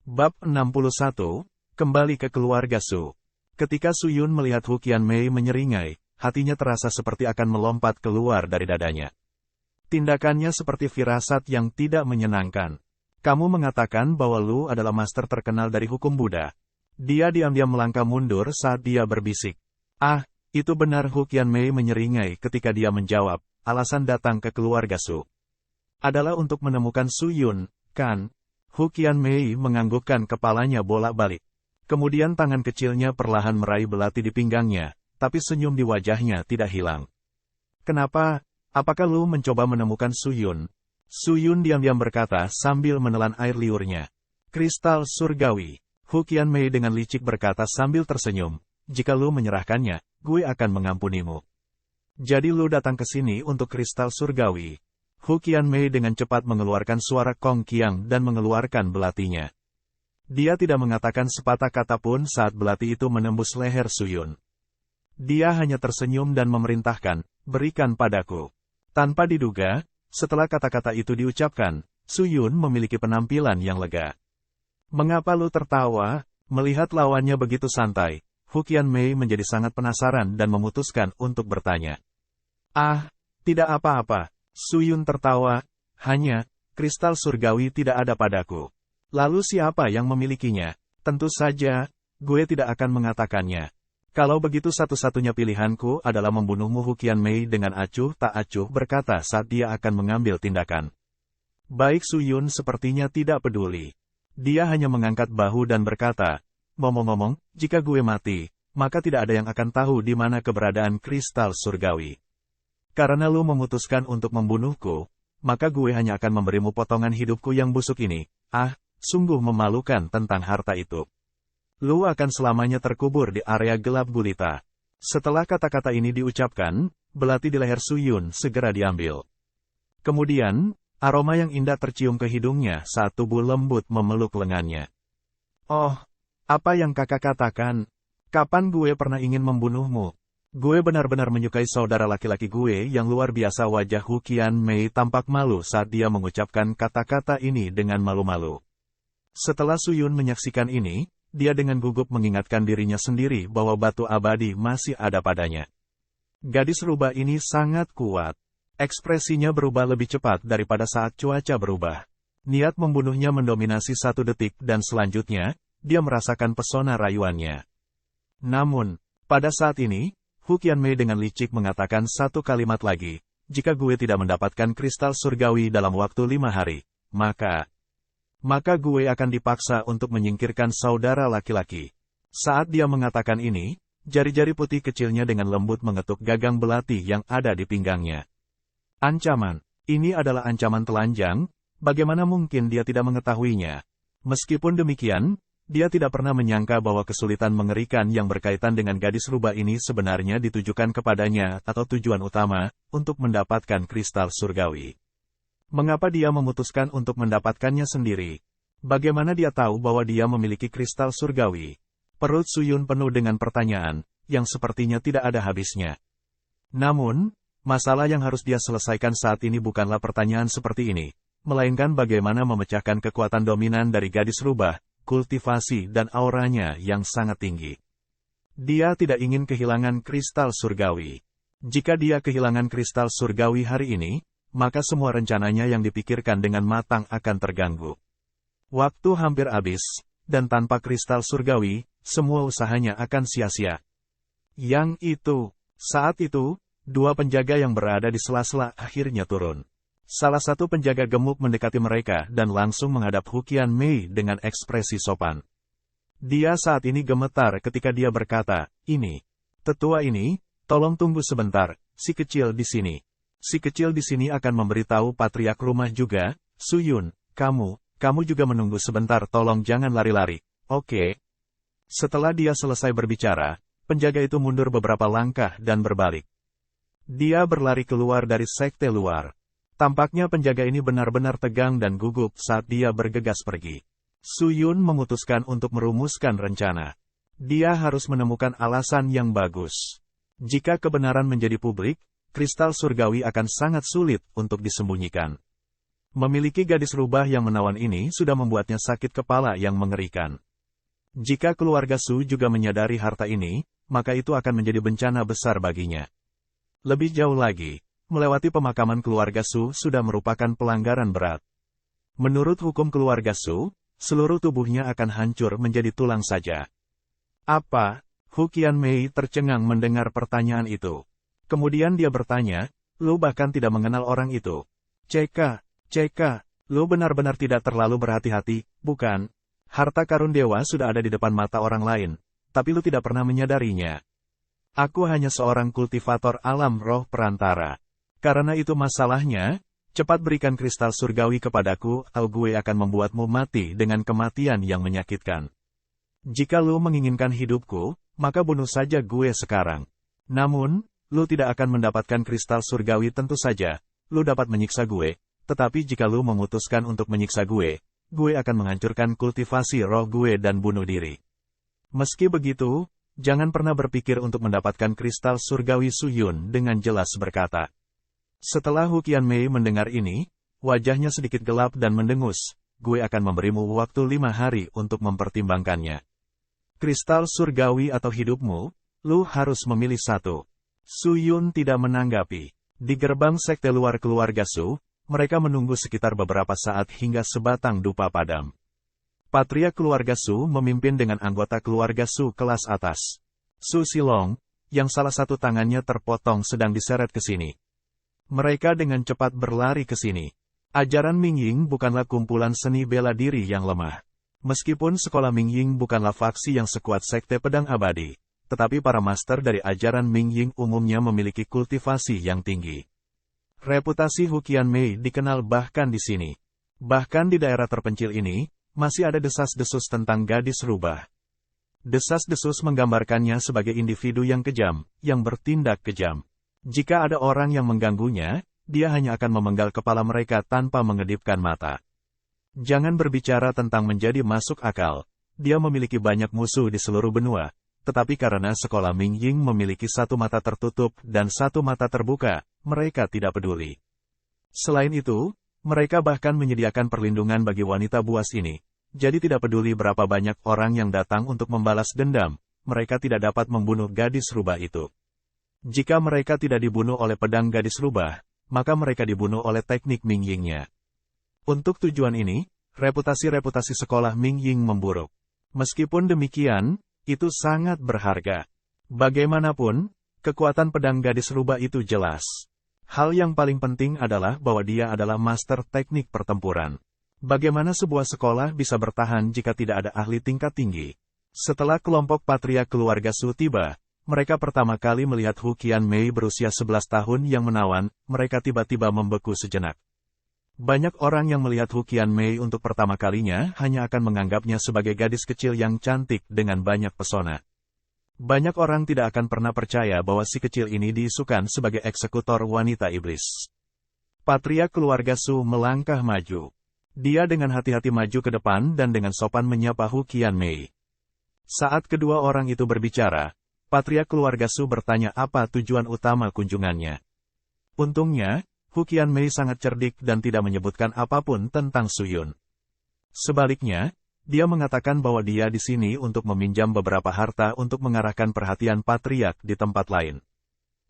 Bab 61, Kembali ke keluarga Su. Ketika Su Yun melihat Hu Qianmei menyeringai, hatinya terasa seperti akan melompat keluar dari dadanya. Tindakannya seperti firasat yang tidak menyenangkan. Kamu mengatakan bahwa Lu adalah master terkenal dari hukum Buddha. Dia diam-diam melangkah mundur saat dia berbisik. Ah, itu benar. Hu Qianmei menyeringai ketika dia menjawab, alasan datang ke keluarga Su adalah untuk menemukan Su Yun, kan? Hu Qianmei menganggukkan kepalanya bolak-balik. Kemudian tangan kecilnya perlahan meraih belati di pinggangnya, tapi senyum di wajahnya tidak hilang. Kenapa? Apakah Lu mencoba menemukan Su Yun? Su Yun diam-diam berkata sambil menelan air liurnya. Kristal surgawi. Hu Qianmei dengan licik berkata sambil tersenyum. Jika Lu menyerahkannya, gue akan mengampunimu. Jadi Lu datang ke sini untuk kristal surgawi. Hu Qianmei dengan cepat mengeluarkan suara Kong Qiang dan mengeluarkan belatinya. Dia tidak mengatakan sepatah kata pun saat belati itu menembus leher Su Yun. Dia hanya tersenyum dan memerintahkan, berikan padaku. Tanpa diduga, setelah kata-kata itu diucapkan, Su Yun memiliki penampilan yang lega. Mengapa Lu tertawa? Melihat lawannya begitu santai, Hu Qianmei menjadi sangat penasaran dan memutuskan untuk bertanya. Ah, tidak apa-apa. Su Yun tertawa, hanya, kristal surgawi tidak ada padaku. Lalu siapa yang memilikinya? Tentu saja, gue tidak akan mengatakannya. Kalau begitu satu-satunya pilihanku adalah membunuhmu. Hu Qianmei dengan acuh tak acuh berkata saat dia akan mengambil tindakan. Baik. Su Yun sepertinya tidak peduli. Dia hanya mengangkat bahu dan berkata, ngomong-ngomong, jika gue mati, maka tidak ada yang akan tahu di mana keberadaan kristal surgawi. Karena Lu memutuskan untuk membunuhku, maka gue hanya akan memberimu potongan hidupku yang busuk ini. Ah, sungguh memalukan tentang harta itu. Lu akan selamanya terkubur di area gelap gulita. Setelah kata-kata ini diucapkan, belati di leher Su Yun segera diambil. Kemudian, aroma yang indah tercium ke hidungnya saat tubuh lembut memeluk lengannya. Oh, apa yang kakak katakan? Kapan gue pernah ingin membunuhmu? Gue benar-benar menyukai saudara laki-laki gue yang luar biasa. Wajah Hu Qianmei tampak malu saat dia mengucapkan kata-kata ini dengan malu-malu. Setelah Su Yun menyaksikan ini, dia dengan gugup mengingatkan dirinya sendiri bahwa batu abadi masih ada padanya. Gadis rubah ini sangat kuat. Ekspresinya berubah lebih cepat daripada saat cuaca berubah. Niat membunuhnya mendominasi 1 detik dan selanjutnya, dia merasakan pesona rayuannya. Namun, pada saat ini, Hu Qianmei dengan licik mengatakan satu kalimat lagi, jika gue tidak mendapatkan kristal surgawi dalam waktu 5 hari, maka gue akan dipaksa untuk menyingkirkan saudara laki-laki. Saat dia mengatakan ini, jari-jari putih kecilnya dengan lembut mengetuk gagang belati yang ada di pinggangnya. Ancaman. Ini adalah ancaman telanjang, bagaimana mungkin dia tidak mengetahuinya? Meskipun demikian, dia tidak pernah menyangka bahwa kesulitan mengerikan yang berkaitan dengan gadis rubah ini sebenarnya ditujukan kepadanya atau tujuan utama, untuk mendapatkan kristal surgawi. Mengapa dia memutuskan untuk mendapatkannya sendiri? Bagaimana dia tahu bahwa dia memiliki kristal surgawi? Perut Su Yun penuh dengan pertanyaan, yang sepertinya tidak ada habisnya. Namun, masalah yang harus dia selesaikan saat ini bukanlah pertanyaan seperti ini, melainkan bagaimana memecahkan kekuatan dominan dari gadis rubah, kultivasi dan auranya yang sangat tinggi. Dia tidak ingin kehilangan kristal surgawi. Jika dia kehilangan kristal surgawi hari ini, maka semua rencananya yang dipikirkan dengan matang akan terganggu. Waktu hampir habis, dan tanpa kristal surgawi, semua usahanya akan sia-sia. Saat itu, 2 penjaga yang berada di sela-sela akhirnya turun. Salah satu penjaga gemuk mendekati mereka dan langsung menghadap Hu Qianmei dengan ekspresi sopan. Dia saat ini gemetar ketika dia berkata, tetua ini, tolong tunggu sebentar, si kecil di sini. Si kecil di sini akan memberitahu patriark rumah juga. Su Yun, kamu juga menunggu sebentar, tolong jangan lari-lari, oke? Setelah dia selesai berbicara, penjaga itu mundur beberapa langkah dan berbalik. Dia berlari keluar dari sekte luar. Tampaknya penjaga ini benar-benar tegang dan gugup saat dia bergegas pergi. Su Yun memutuskan untuk merumuskan rencana. Dia harus menemukan alasan yang bagus. Jika kebenaran menjadi publik, kristal surgawi akan sangat sulit untuk disembunyikan. Memiliki gadis rubah yang menawan ini sudah membuatnya sakit kepala yang mengerikan. Jika keluarga Su juga menyadari harta ini, maka itu akan menjadi bencana besar baginya. Lebih jauh lagi, melewati pemakaman keluarga Su sudah merupakan pelanggaran berat. Menurut hukum keluarga Su, seluruh tubuhnya akan hancur menjadi tulang saja. Apa? Hu Qianmei tercengang mendengar pertanyaan itu. Kemudian dia bertanya, "Lu bahkan tidak mengenal orang itu?" Ceka, lu benar-benar tidak terlalu berhati-hati, bukan? Harta karun dewa sudah ada di depan mata orang lain, tapi lu tidak pernah menyadarinya. Aku hanya seorang kultivator alam roh perantara. Karena itu masalahnya, cepat berikan kristal surgawi kepadaku atau gue akan membuatmu mati dengan kematian yang menyakitkan. Jika lu menginginkan hidupku, maka bunuh saja gue sekarang. Namun, lu tidak akan mendapatkan kristal surgawi tentu saja, lu dapat menyiksa gue. Tetapi jika lu memutuskan untuk menyiksa gue akan menghancurkan kultivasi roh gue dan bunuh diri. Meski begitu, jangan pernah berpikir untuk mendapatkan kristal surgawi. Su Yun dengan jelas berkata. Setelah Hu Qianmei mendengar ini, wajahnya sedikit gelap dan mendengus. Gue akan memberimu waktu 5 hari untuk mempertimbangkannya. Kristal surgawi atau hidupmu, lu harus memilih satu. Su Yun tidak menanggapi. Di gerbang sekte luar keluarga Su, mereka menunggu sekitar beberapa saat hingga sebatang dupa padam. Patria keluarga Su memimpin dengan anggota keluarga Su kelas atas. Su Silong, yang salah satu tangannya terpotong sedang diseret ke sini. Mereka dengan cepat berlari ke sini. Ajaran Ming Ying bukanlah kumpulan seni bela diri yang lemah. Meskipun sekolah Ming Ying bukanlah faksi yang sekuat sekte pedang abadi, tetapi para master dari ajaran Ming Ying umumnya memiliki kultivasi yang tinggi. Reputasi Hu Qianmei dikenal bahkan di sini. Bahkan di daerah terpencil ini, masih ada desas-desus tentang gadis rubah. Desas-desus menggambarkannya sebagai individu yang kejam, yang bertindak kejam. Jika ada orang yang mengganggunya, dia hanya akan memenggal kepala mereka tanpa mengedipkan mata. Jangan berbicara tentang menjadi masuk akal. Dia memiliki banyak musuh di seluruh benua. Tetapi karena sekolah Ming Ying memiliki satu mata tertutup dan satu mata terbuka, mereka tidak peduli. Selain itu, mereka bahkan menyediakan perlindungan bagi wanita buas ini. Jadi tidak peduli berapa banyak orang yang datang untuk membalas dendam, mereka tidak dapat membunuh gadis rubah itu. Jika mereka tidak dibunuh oleh pedang gadis rubah, maka mereka dibunuh oleh teknik Ming Ying-nya. Untuk tujuan ini, reputasi sekolah Ming Ying memburuk. Meskipun demikian, itu sangat berharga. Bagaimanapun, kekuatan pedang gadis rubah itu jelas. Hal yang paling penting adalah bahwa dia adalah master teknik pertempuran. Bagaimana sebuah sekolah bisa bertahan jika tidak ada ahli tingkat tinggi? Setelah kelompok patria keluarga Su tiba, mereka pertama kali melihat Hu Qianmei berusia 11 tahun yang menawan, mereka tiba-tiba membeku sejenak. Banyak orang yang melihat Hu Qianmei untuk pertama kalinya hanya akan menganggapnya sebagai gadis kecil yang cantik dengan banyak pesona. Banyak orang tidak akan pernah percaya bahwa si kecil ini diisukan sebagai eksekutor wanita iblis. Patria keluarga Su melangkah maju. Dia dengan hati-hati maju ke depan dan dengan sopan menyapa Hu Qianmei. Saat kedua orang itu berbicara, patria keluarga Su bertanya apa tujuan utama kunjungannya. Untungnya, Hu Qianmei sangat cerdik dan tidak menyebutkan apapun tentang Su Yun. Sebaliknya, dia mengatakan bahwa dia di sini untuk meminjam beberapa harta untuk mengarahkan perhatian patriark di tempat lain.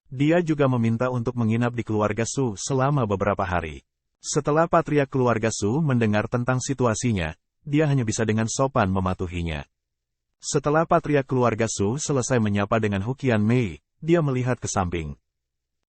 Dia juga meminta untuk menginap di keluarga Su selama beberapa hari. Setelah patriark keluarga Su mendengar tentang situasinya, dia hanya bisa dengan sopan mematuhinya. Setelah patriark keluarga Su selesai menyapa dengan Hu Qianmei, dia melihat ke samping.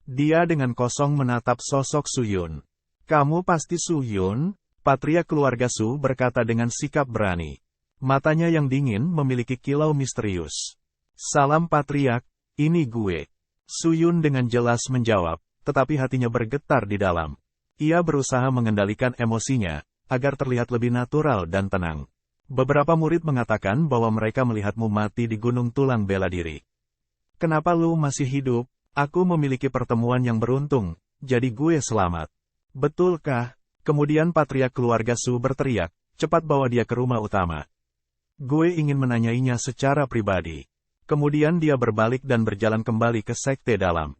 Dia dengan kosong menatap sosok Su Yun. Kamu pasti Su Yun? Patria keluarga Su berkata dengan sikap berani. Matanya yang dingin memiliki kilau misterius. Salam patriark, ini gue. Su Yun dengan jelas menjawab, tetapi hatinya bergetar di dalam. Ia berusaha mengendalikan emosinya, agar terlihat lebih natural dan tenang. Beberapa murid mengatakan bahwa mereka melihatmu mati di gunung tulang bela diri. Kenapa lu masih hidup? Aku memiliki pertemuan yang beruntung, jadi gue selamat. Betulkah? Kemudian patriark keluarga Su berteriak, cepat bawa dia ke rumah utama. Gue ingin menanyainya secara pribadi. Kemudian dia berbalik dan berjalan kembali ke sekte dalam.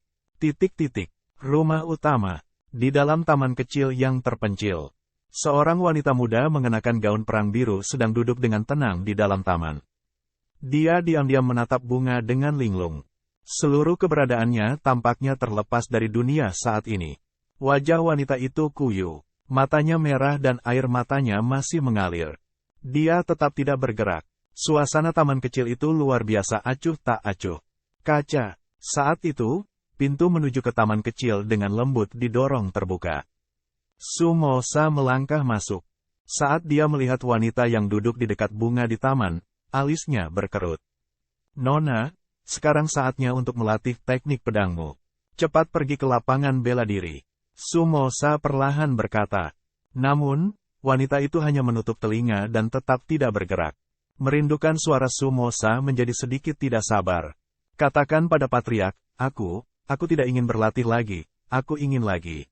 Rumah utama. Di dalam taman kecil yang terpencil. Seorang wanita muda mengenakan gaun perang biru sedang duduk dengan tenang di dalam taman. Dia diam-diam menatap bunga dengan linglung. Seluruh keberadaannya tampaknya terlepas dari dunia saat ini. Wajah wanita itu kuyu. Matanya merah dan air matanya masih mengalir. Dia tetap tidak bergerak. Suasana taman kecil itu luar biasa acuh tak acuh. Kaca. Saat itu, pintu menuju ke taman kecil dengan lembut didorong terbuka. Sumosa melangkah masuk. Saat dia melihat wanita yang duduk di dekat bunga di taman, alisnya berkerut. Nona, sekarang saatnya untuk melatih teknik pedangmu. Cepat pergi ke lapangan bela diri. Sumosa perlahan berkata. Namun, wanita itu hanya menutup telinga dan tetap tidak bergerak. Merindukan suara Sumosa menjadi sedikit tidak sabar. Katakan pada Patriark, aku tidak ingin berlatih lagi, aku ingin lagi.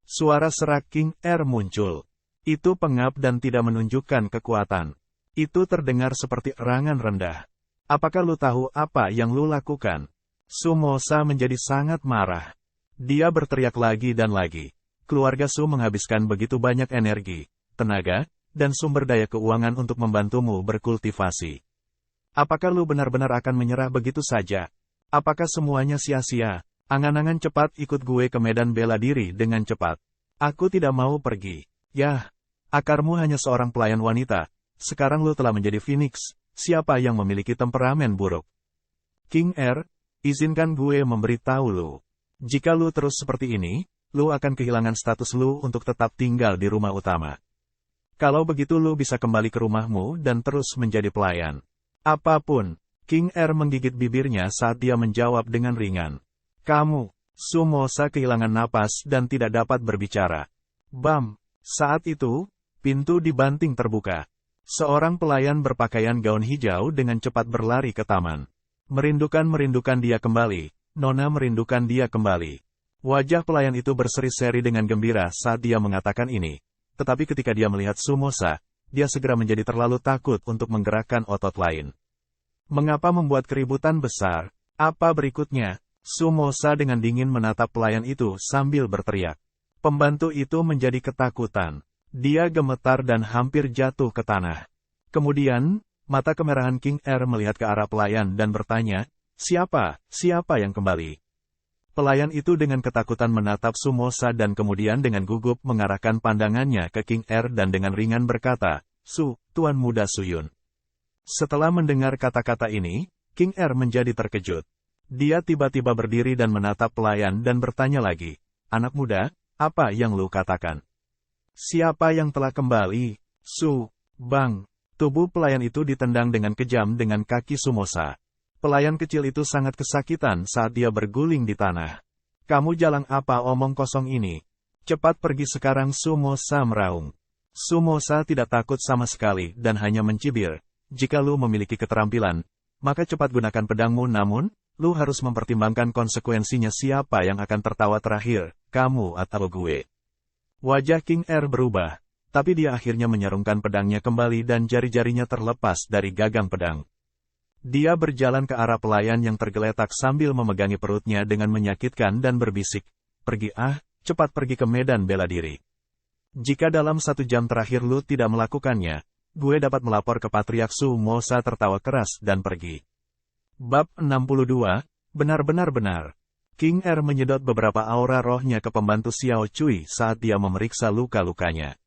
Suara serak King Er muncul. Itu pengap dan tidak menunjukkan kekuatan. Itu terdengar seperti erangan rendah. Apakah lu tahu apa yang lu lakukan? Sumosa menjadi sangat marah. Dia berteriak lagi dan lagi. Keluarga Su menghabiskan begitu banyak energi, tenaga, dan sumber daya keuangan untuk membantumu berkultivasi. Apakah lu benar-benar akan menyerah begitu saja? Apakah semuanya sia-sia? Angan-angan cepat ikut gue ke medan bela diri dengan cepat. Aku tidak mau pergi. Yah, akarmu hanya seorang pelayan wanita. Sekarang lu telah menjadi Phoenix. Siapa yang memiliki temperamen buruk? King Er, izinkan gue memberitahu lu. Jika lu terus seperti ini, lu akan kehilangan status lu untuk tetap tinggal di rumah utama. Kalau begitu lu bisa kembali ke rumahmu dan terus menjadi pelayan. Apapun, King Er menggigit bibirnya saat dia menjawab dengan ringan. Kamu, Sumosa kehilangan napas dan tidak dapat berbicara. Bam! Saat itu, pintu dibanting terbuka. Seorang pelayan berpakaian gaun hijau dengan cepat berlari ke taman. Merindukan dia kembali. Nona merindukan dia kembali. Wajah pelayan itu berseri-seri dengan gembira saat dia mengatakan ini. Tetapi ketika dia melihat Sumosa, dia segera menjadi terlalu takut untuk menggerakkan otot lain. Mengapa membuat keributan besar? Apa berikutnya? Sumosa dengan dingin menatap pelayan itu sambil berteriak. Pembantu itu menjadi ketakutan. Dia gemetar dan hampir jatuh ke tanah. Kemudian, mata kemerahan King Er melihat ke arah pelayan dan bertanya, siapa yang kembali? Pelayan itu dengan ketakutan menatap Sumosa dan kemudian dengan gugup mengarahkan pandangannya ke King Er dan dengan ringan berkata, Tuan Muda Suyun. Setelah mendengar kata-kata ini, King Er menjadi terkejut. Dia tiba-tiba berdiri dan menatap pelayan dan bertanya lagi, anak muda, apa yang lu katakan? Siapa yang telah kembali? Bang. Tubuh pelayan itu ditendang dengan kejam dengan kaki Sumosa. Pelayan kecil itu sangat kesakitan saat dia berguling di tanah. Kamu jalang apa omong kosong ini? Cepat pergi sekarang, Sumosa meraung. Sumosa tidak takut sama sekali dan hanya mencibir. Jika lu memiliki keterampilan, maka cepat gunakan pedangmu, namun, lu harus mempertimbangkan konsekuensinya. Siapa yang akan tertawa terakhir, kamu atau gue? Wajah King Er berubah, tapi dia akhirnya menyarungkan pedangnya kembali dan jari-jarinya terlepas dari gagang pedang. Dia berjalan ke arah pelayan yang tergeletak sambil memegangi perutnya dengan menyakitkan dan berbisik, cepat pergi ke medan bela diri. Jika dalam 1 jam terakhir lu tidak melakukannya, gue dapat melapor ke Patriark. Sumosa tertawa keras dan pergi. Bab 62, benar. King Er menyedot beberapa aura rohnya ke pembantu Xiao Cui saat dia memeriksa luka-lukanya.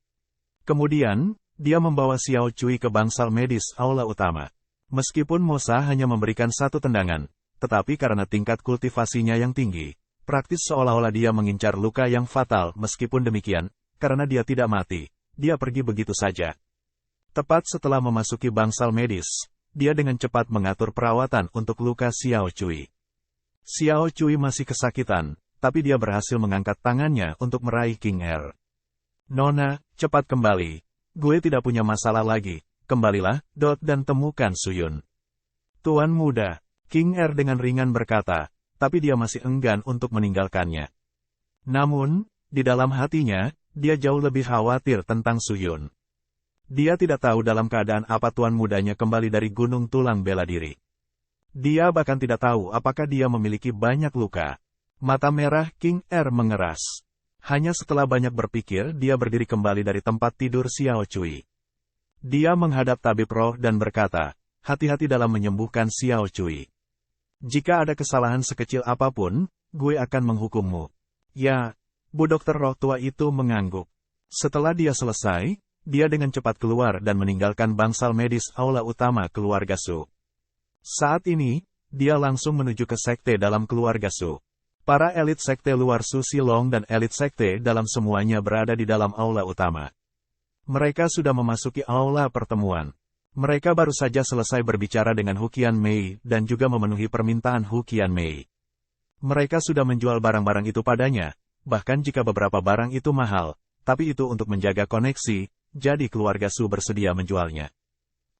Kemudian, dia membawa Xiao Cui ke bangsal medis aula utama. Meskipun Mosa hanya memberikan 1 tendangan, tetapi karena tingkat kultivasinya yang tinggi, praktis seolah-olah dia mengincar luka yang fatal. Meskipun demikian, karena dia tidak mati, dia pergi begitu saja. Tepat setelah memasuki bangsal medis, dia dengan cepat mengatur perawatan untuk luka Xiao Cui. Xiao Cui masih kesakitan, tapi dia berhasil mengangkat tangannya untuk meraih King Er. Nona, cepat kembali. Gue tidak punya masalah lagi. Kembalilah, dan temukan Suyun. Tuan muda, King Er dengan ringan berkata, tapi dia masih enggan untuk meninggalkannya. Namun, di dalam hatinya, dia jauh lebih khawatir tentang Suyun. Dia tidak tahu dalam keadaan apa tuan mudanya kembali dari gunung tulang bela diri. Dia bahkan tidak tahu apakah dia memiliki banyak luka. Mata merah King Er mengeras. Hanya setelah banyak berpikir, dia berdiri kembali dari tempat tidur Xiao Cui. Dia menghadap tabib roh dan berkata, hati-hati dalam menyembuhkan Xiao Cui. Jika ada kesalahan sekecil apapun, gue akan menghukummu. Ya, Bu Dokter roh tua itu mengangguk. Setelah dia selesai, dia dengan cepat keluar dan meninggalkan bangsal medis aula utama keluarga Su. Saat ini, dia langsung menuju ke sekte dalam keluarga Su. Para elit sekte luar Su Silong dan elit sekte dalam semuanya berada di dalam aula utama. Mereka sudah memasuki aula pertemuan. Mereka baru saja selesai berbicara dengan Hu Qianmei dan juga memenuhi permintaan Hu Qianmei. Mereka sudah menjual barang-barang itu padanya, bahkan jika beberapa barang itu mahal, tapi itu untuk menjaga koneksi, jadi keluarga Su bersedia menjualnya.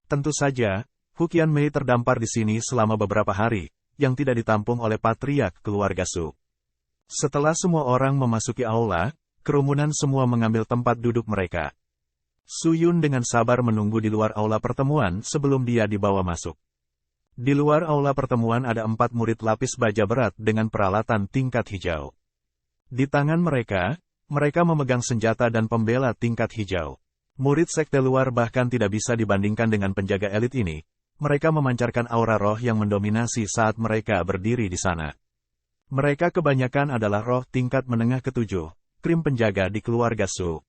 Tentu saja, Hu Qianmei terdampar di sini selama beberapa hari, yang tidak ditampung oleh patriark keluarga Su. Setelah semua orang memasuki aula, kerumunan semua mengambil tempat duduk mereka. Su Yun dengan sabar menunggu di luar aula pertemuan sebelum dia dibawa masuk. Di luar aula pertemuan ada 4 murid lapis baja berat dengan peralatan tingkat hijau. Di tangan mereka, mereka memegang senjata dan pembela tingkat hijau. Murid sekte luar bahkan tidak bisa dibandingkan dengan penjaga elit ini. Mereka memancarkan aura roh yang mendominasi saat mereka berdiri di sana. Mereka kebanyakan adalah roh tingkat menengah ke-7, krim penjaga di keluarga Su.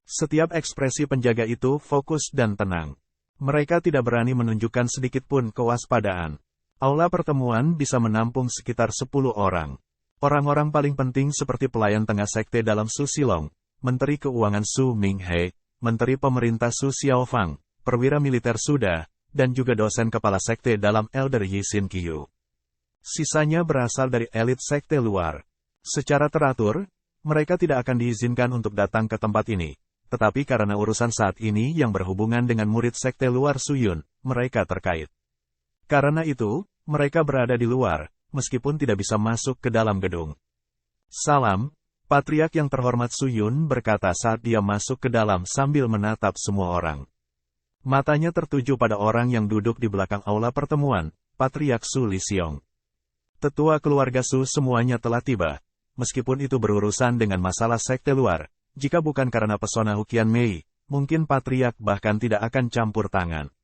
Setiap ekspresi penjaga itu fokus dan tenang. Mereka tidak berani menunjukkan sedikit pun kewaspadaan. Aula pertemuan bisa menampung sekitar 10 orang. Orang-orang paling penting seperti pelayan tengah sekte dalam Su Silong, Menteri Keuangan Su Minghe, Menteri Pemerintah Su Xiaofang, perwira militer Suda, dan juga dosen kepala sekte dalam Elder Yi Xin Qiu. Sisanya berasal dari elit sekte luar. Secara teratur, mereka tidak akan diizinkan untuk datang ke tempat ini. Tetapi karena urusan saat ini yang berhubungan dengan murid sekte luar Su Yun, mereka terkait. Karena itu, mereka berada di luar, meskipun tidak bisa masuk ke dalam gedung. Salam, patriark yang terhormat Su Yun berkata saat dia masuk ke dalam sambil menatap semua orang. Matanya tertuju pada orang yang duduk di belakang aula pertemuan, Patriark Su Lisiong. Tetua keluarga Su semuanya telah tiba, meskipun itu berurusan dengan masalah sekte luar, jika bukan karena pesona Hu Qianmei, mungkin Patriark bahkan tidak akan campur tangan.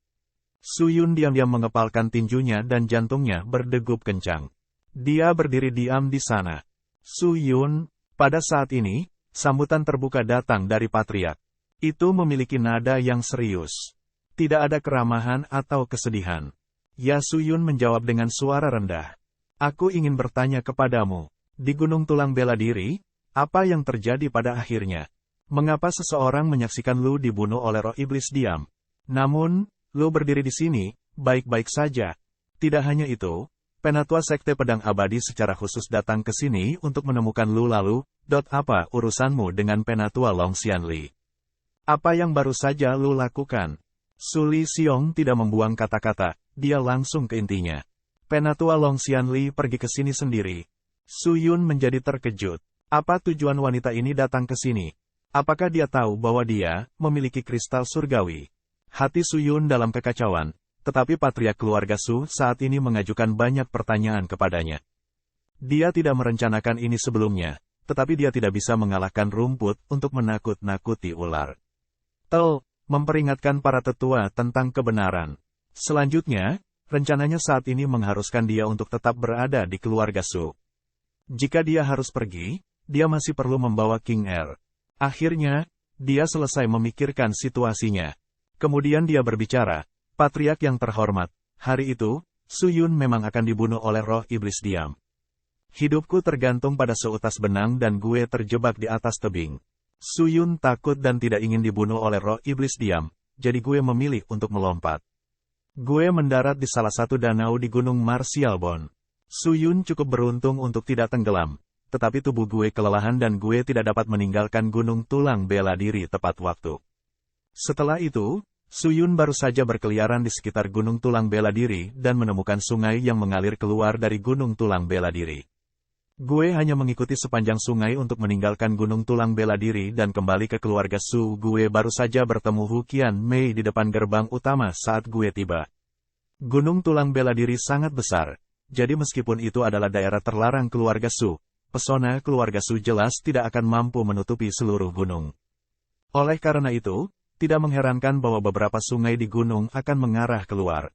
Su Yun diam-diam mengepalkan tinjunya dan jantungnya berdegup kencang. Dia berdiri diam di sana. Su Yun, pada saat ini, sambutan terbuka datang dari Patriark. Itu memiliki nada yang serius. Tidak ada keramahan atau kesedihan. Ya Su Yun menjawab dengan suara rendah. Aku ingin bertanya kepadamu, di Gunung Tulang Bela Diri, apa yang terjadi pada akhirnya? Mengapa seseorang menyaksikan Lu dibunuh oleh roh iblis diam? Namun, Lu berdiri di sini, baik-baik saja. Tidak hanya itu, Penatua Sekte Pedang Abadi secara khusus datang ke sini untuk menemukan Lu lalu, apa urusanmu dengan Penatua Long Xianli? Apa yang baru saja Lu lakukan? Su Lisiong tidak membuang kata-kata, dia langsung ke intinya. Penatua Long Xianli pergi ke sini sendiri. Su Yun menjadi terkejut. Apa tujuan wanita ini datang ke sini? Apakah dia tahu bahwa dia memiliki kristal surgawi? Hati Su Yun dalam kekacauan, tetapi patriark keluarga Su saat ini mengajukan banyak pertanyaan kepadanya. Dia tidak merencanakan ini sebelumnya, tetapi dia tidak bisa mengalahkan rumput untuk menakut-nakuti ular. Memperingatkan para tetua tentang kebenaran. Selanjutnya, rencananya saat ini mengharuskan dia untuk tetap berada di keluarga Su. Jika dia harus pergi, dia masih perlu membawa King Air. Akhirnya, dia selesai memikirkan situasinya. Kemudian dia berbicara, Patriark yang terhormat, hari itu, Su Yun memang akan dibunuh oleh roh iblis diam. Hidupku tergantung pada seutas benang dan gue terjebak di atas tebing. Su Yun takut dan tidak ingin dibunuh oleh roh iblis diam, jadi gue memilih untuk melompat. Gue mendarat di salah satu danau di Gunung Martialbon. Su Yun cukup beruntung untuk tidak tenggelam, tetapi tubuh gue kelelahan dan gue tidak dapat meninggalkan Gunung Tulang Bela Diri tepat waktu. Setelah itu, Su Yun baru saja berkeliaran di sekitar Gunung Tulang Bela Diri dan menemukan sungai yang mengalir keluar dari Gunung Tulang Bela Diri. Gue hanya mengikuti sepanjang sungai untuk meninggalkan Gunung Tulang Bela Diri dan kembali ke keluarga Su. Gue baru saja bertemu Hu Qianmei di depan gerbang utama saat gue tiba. Gunung Tulang Bela Diri sangat besar, jadi meskipun itu adalah daerah terlarang keluarga Su, pesona keluarga Su jelas tidak akan mampu menutupi seluruh gunung. Oleh karena itu, tidak mengherankan bahwa beberapa sungai di gunung akan mengarah keluar.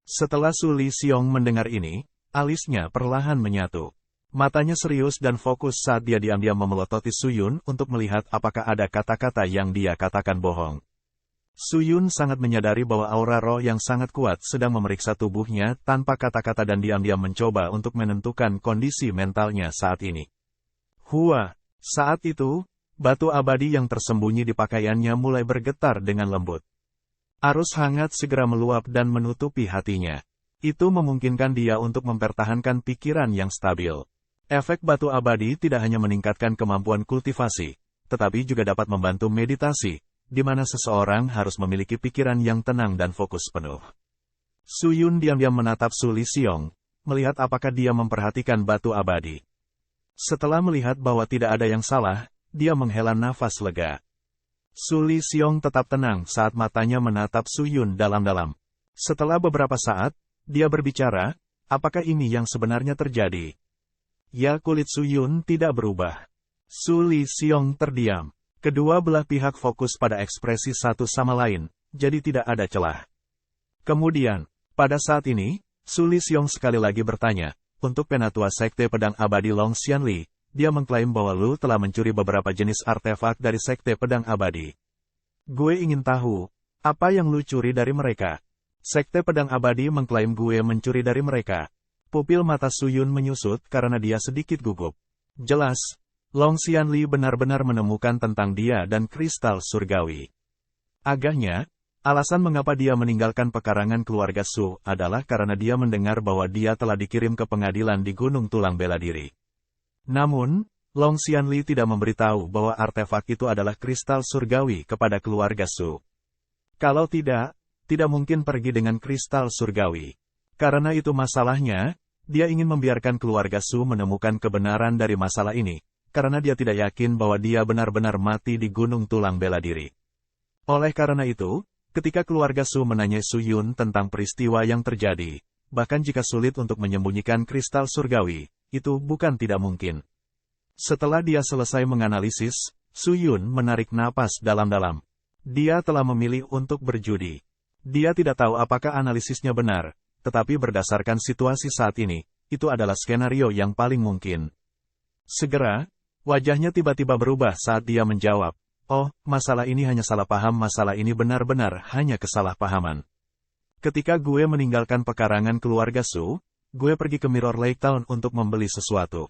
Setelah Su Li Xiong mendengar ini, alisnya perlahan menyatu. Matanya serius dan fokus saat dia diam-diam memelototi Su Yun untuk melihat apakah ada kata-kata yang dia katakan bohong. Su Yun sangat menyadari bahwa aura roh yang sangat kuat sedang memeriksa tubuhnya tanpa kata-kata dan diam-diam mencoba untuk menentukan kondisi mentalnya saat ini. Hua, saat itu, batu abadi yang tersembunyi di pakaiannya mulai bergetar dengan lembut. Arus hangat segera meluap dan menutupi hatinya. Itu memungkinkan dia untuk mempertahankan pikiran yang stabil. Efek batu abadi tidak hanya meningkatkan kemampuan kultivasi, tetapi juga dapat membantu meditasi, di mana seseorang harus memiliki pikiran yang tenang dan fokus penuh. Su Yun diam-diam menatap Su Li Xiong, melihat apakah dia memperhatikan batu abadi. Setelah melihat bahwa tidak ada yang salah, dia menghela nafas lega. Su Li Xiong tetap tenang saat matanya menatap Su Yun dalam-dalam. Setelah beberapa saat, dia berbicara, apakah ini yang sebenarnya terjadi? Ya, kulit Su Yun tidak berubah. Su Li Xiong terdiam. Kedua belah pihak fokus pada ekspresi satu sama lain, jadi tidak ada celah. Kemudian, pada saat ini, Su Li Xiong sekali lagi bertanya, untuk penatua Sekte Pedang Abadi Long Xianli, dia mengklaim bahwa Lu telah mencuri beberapa jenis artefak dari Sekte Pedang Abadi. Gue ingin tahu, apa yang Lu curi dari mereka? Sekte Pedang Abadi mengklaim gue mencuri dari mereka. Pupil mata Su Yun menyusut karena dia sedikit gugup. Jelas, Long Xianli benar-benar menemukan tentang dia dan kristal surgawi. Agaknya, alasan mengapa dia meninggalkan pekarangan keluarga Su adalah karena dia mendengar bahwa dia telah dikirim ke pengadilan di Gunung Tulang Bela Diri. Namun, Long Xianli tidak memberitahu bahwa artefak itu adalah kristal surgawi kepada keluarga Su. Kalau tidak mungkin pergi dengan kristal surgawi. Karena itu masalahnya, dia ingin membiarkan keluarga Su menemukan kebenaran dari masalah ini, karena dia tidak yakin bahwa dia benar-benar mati di Gunung Tulang Bela Diri. Oleh karena itu, ketika keluarga Su menanyai Su Yun tentang peristiwa yang terjadi, bahkan jika sulit untuk menyembunyikan kristal surgawi, itu bukan tidak mungkin. Setelah dia selesai menganalisis, Su Yun menarik napas dalam-dalam. Dia telah memilih untuk berjudi. Dia tidak tahu apakah analisisnya benar, tetapi berdasarkan situasi saat ini, itu adalah skenario yang paling mungkin. Segera, wajahnya tiba-tiba berubah saat dia menjawab, "Oh, masalah ini hanya salah paham, masalah ini benar-benar hanya kesalahpahaman. Ketika gue meninggalkan pekarangan keluarga Su, gue pergi ke Mirror Lake Town untuk membeli sesuatu.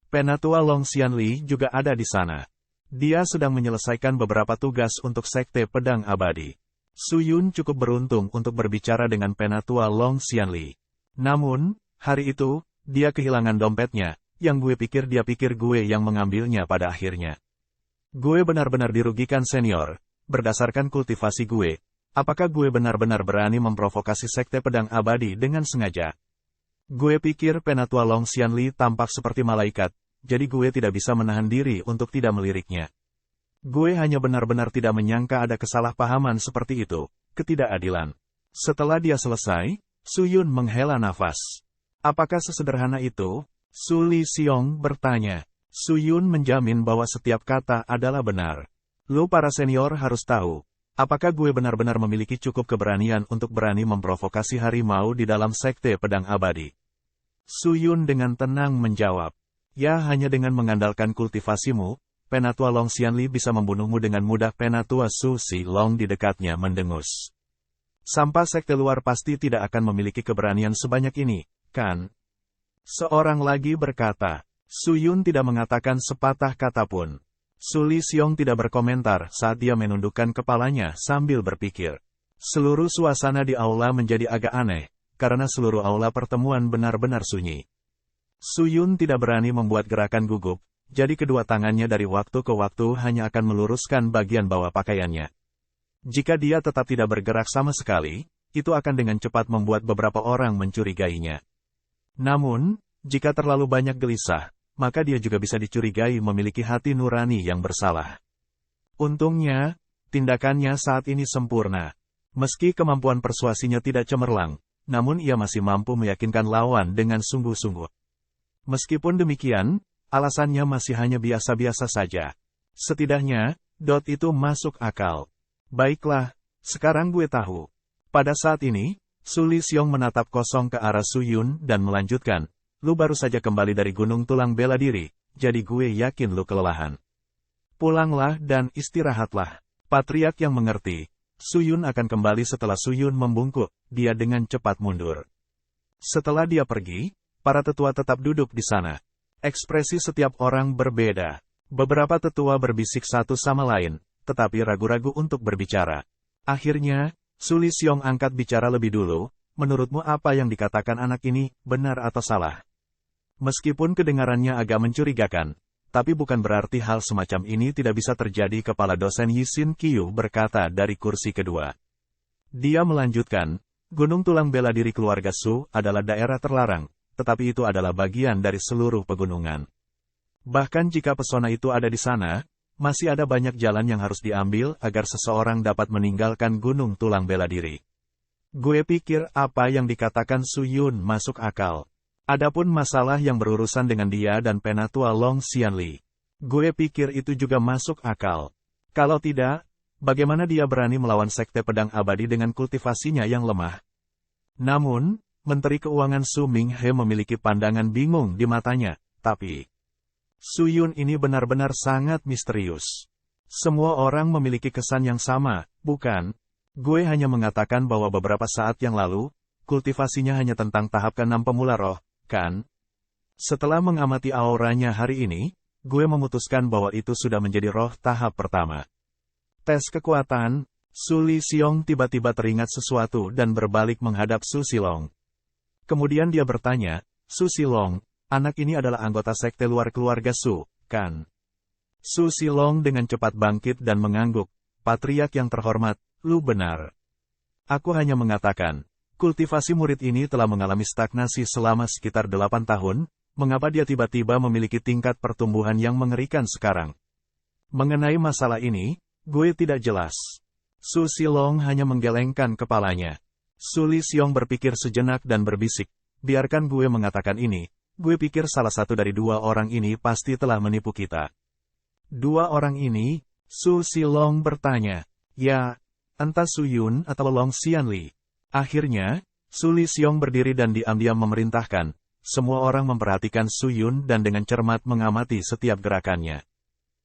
Penatua Long Xianli juga ada di sana. Dia sedang menyelesaikan beberapa tugas untuk Sekte Pedang Abadi." Su Yun cukup beruntung untuk berbicara dengan Penatua Long Xianli. Namun, hari itu, dia kehilangan dompetnya, yang gue pikir dia pikir gue yang mengambilnya pada akhirnya. Gue benar-benar dirugikan senior, berdasarkan kultivasi gue. Apakah gue benar-benar berani memprovokasi Sekte Pedang Abadi dengan sengaja? Gue pikir Penatua Long Xianli tampak seperti malaikat, jadi gue tidak bisa menahan diri untuk tidak meliriknya. Gue hanya benar-benar tidak menyangka ada kesalahpahaman seperti itu, ketidakadilan. Setelah dia selesai, Su Yun menghela nafas. Apakah sesederhana itu? Su Li Xiong bertanya. Su Yun menjamin bahwa setiap kata adalah benar. Lu para senior harus tahu, apakah gue benar-benar memiliki cukup keberanian untuk berani memprovokasi harimau di dalam Sekte Pedang Abadi? Su Yun dengan tenang menjawab. Ya, hanya dengan mengandalkan kultivasimu, Penatua Long Xianli bisa membunuhmu dengan mudah. Penatua Su Si Long di dekatnya mendengus. Sampah sekte luar pasti tidak akan memiliki keberanian sebanyak ini, kan? Seorang lagi berkata. Su Yun tidak mengatakan sepatah kata pun. Su Li Xiong tidak berkomentar saat dia menundukkan kepalanya sambil berpikir. Seluruh suasana di aula menjadi agak aneh, karena seluruh aula pertemuan benar-benar sunyi. Su Yun tidak berani membuat gerakan gugup, jadi kedua tangannya dari waktu ke waktu hanya akan meluruskan bagian bawah pakaiannya. Jika dia tetap tidak bergerak sama sekali, itu akan dengan cepat membuat beberapa orang mencurigainya. Namun, jika terlalu banyak gelisah, maka dia juga bisa dicurigai memiliki hati nurani yang bersalah. Untungnya, tindakannya saat ini sempurna. Meski kemampuan persuasinya tidak cemerlang, namun ia masih mampu meyakinkan lawan dengan sungguh-sungguh. Meskipun demikian, alasannya masih hanya biasa-biasa saja. Setidaknya, itu masuk akal. Baiklah, sekarang gue tahu. Pada saat ini, Su Lisiong menatap kosong ke arah Su Yun dan melanjutkan, lu baru saja kembali dari gunung tulang bela diri, jadi gue yakin lu kelelahan. Pulanglah dan istirahatlah. Patriark yang mengerti, Su Yun akan kembali setelah Su Yun membungkuk, dia dengan cepat mundur. Setelah dia pergi, para tetua tetap duduk di sana. Ekspresi setiap orang berbeda. Beberapa tetua berbisik satu sama lain, tetapi ragu-ragu untuk berbicara. Akhirnya, Su Lisiong angkat bicara lebih dulu, menurutmu apa yang dikatakan anak ini, benar atau salah? Meskipun kedengarannya agak mencurigakan, tapi bukan berarti hal semacam ini tidak bisa terjadi. Kepala dosen Yisin Qiu berkata dari kursi kedua. Dia melanjutkan, Gunung Tulang Bela Diri keluarga Su adalah daerah terlarang, tetapi itu adalah bagian dari seluruh pegunungan. Bahkan jika pesona itu ada di sana, masih ada banyak jalan yang harus diambil agar seseorang dapat meninggalkan Gunung Tulang Bela Diri. Gue pikir apa yang dikatakan Su Yun masuk akal. Adapun masalah yang berurusan dengan dia dan Penatua Long Xianli, gue pikir itu juga masuk akal. Kalau tidak, bagaimana dia berani melawan Sekte Pedang Abadi dengan kultivasinya yang lemah? Namun, Menteri Keuangan Su Minghe memiliki pandangan bingung di matanya, tapi Su Yun ini benar-benar sangat misterius. Semua orang memiliki kesan yang sama, bukan? Gue hanya mengatakan bahwa beberapa saat yang lalu, kultivasinya hanya tentang tahap ke-6 pemula roh, kan? Setelah mengamati auranya hari ini, gue memutuskan bahwa itu sudah menjadi roh tahap pertama. Tes kekuatan, Su Lisiong tiba-tiba teringat sesuatu dan berbalik menghadap Su Silong. Kemudian dia bertanya, Su Silong, anak ini adalah anggota sekte luar keluarga Su, kan? Su Silong dengan cepat bangkit dan mengangguk. Patriark yang terhormat, lu benar. Aku hanya mengatakan, kultivasi murid ini telah mengalami stagnasi selama sekitar 8 tahun, mengapa dia tiba-tiba memiliki tingkat pertumbuhan yang mengerikan sekarang? Mengenai masalah ini, gue tidak jelas. Su Silong hanya menggelengkan kepalanya. Su Lisiong berpikir sejenak dan berbisik, biarkan gue mengatakan ini. Gue pikir salah satu dari dua orang ini pasti telah menipu kita. Dua orang ini? Su Silong bertanya. Ya, entah Su Yun atau Long Xianli. Akhirnya, Su Lisiong berdiri dan diam-diam memerintahkan. Semua orang memperhatikan Su Yun dan dengan cermat mengamati setiap gerakannya.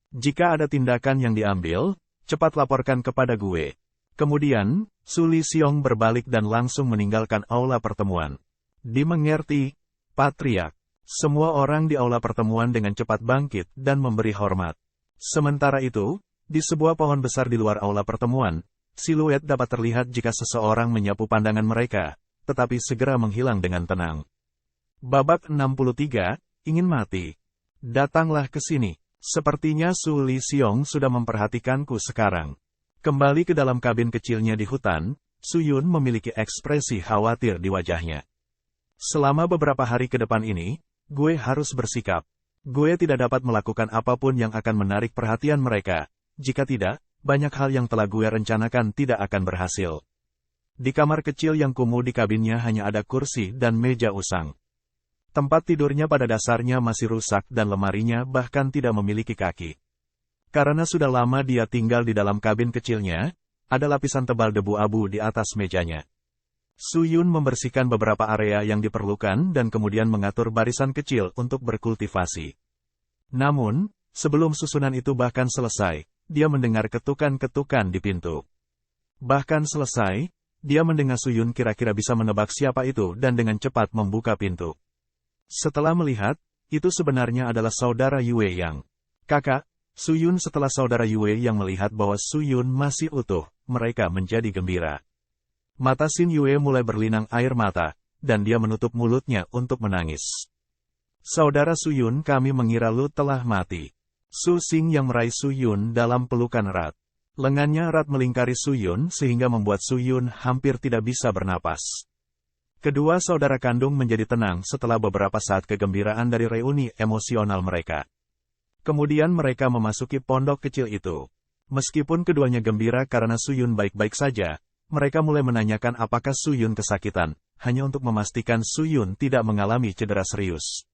Jika ada tindakan yang diambil, cepat laporkan kepada gue. Kemudian, Su Lisiong berbalik dan langsung meninggalkan aula pertemuan. Dimengerti, Patriark. Semua orang di aula pertemuan dengan cepat bangkit dan memberi hormat. Sementara itu, di sebuah pohon besar di luar aula pertemuan, siluet dapat terlihat jika seseorang menyapu pandangan mereka, tetapi segera menghilang dengan tenang. Babak 63, ingin mati. Datanglah ke sini. Sepertinya Su Lisiong sudah memperhatikanku sekarang. Kembali ke dalam kabin kecilnya di hutan, Su Yun memiliki ekspresi khawatir di wajahnya. Selama beberapa hari ke depan ini, gue harus bersikap. Gue tidak dapat melakukan apapun yang akan menarik perhatian mereka. Jika tidak, banyak hal yang telah gue rencanakan tidak akan berhasil. Di kamar kecil yang kumuh di kabinnya hanya ada kursi dan meja usang. Tempat tidurnya pada dasarnya masih rusak dan lemarinya bahkan tidak memiliki kaki. Karena sudah lama dia tinggal di dalam kabin kecilnya, ada lapisan tebal debu abu di atas mejanya. Su Yun membersihkan beberapa area yang diperlukan dan kemudian mengatur barisan kecil untuk berkultivasi. Namun, sebelum susunan itu bahkan selesai, dia mendengar ketukan-ketukan di pintu. Bahkan selesai, dia mendengar Su Yun kira-kira bisa menebak siapa itu dan dengan cepat membuka pintu. Setelah melihat, itu sebenarnya adalah saudara Yue Yang. Kakak, Su Yun. Setelah saudara Yue Yang melihat bahwa Su Yun masih utuh, mereka menjadi gembira. Mata Xin Yue mulai berlinang air mata, dan dia menutup mulutnya untuk menangis. Saudara Su Yun, kami mengira lu telah mati. Su Xing yang meraih Su Yun dalam pelukan erat. Lengannya erat melingkari Su Yun sehingga membuat Su Yun hampir tidak bisa bernapas. Kedua saudara kandung menjadi tenang setelah beberapa saat kegembiraan dari reuni emosional mereka. Kemudian mereka memasuki pondok kecil itu. Meskipun keduanya gembira karena Su Yun baik-baik saja, mereka mulai menanyakan apakah Su Yun kesakitan, hanya untuk memastikan Su Yun tidak mengalami cedera serius.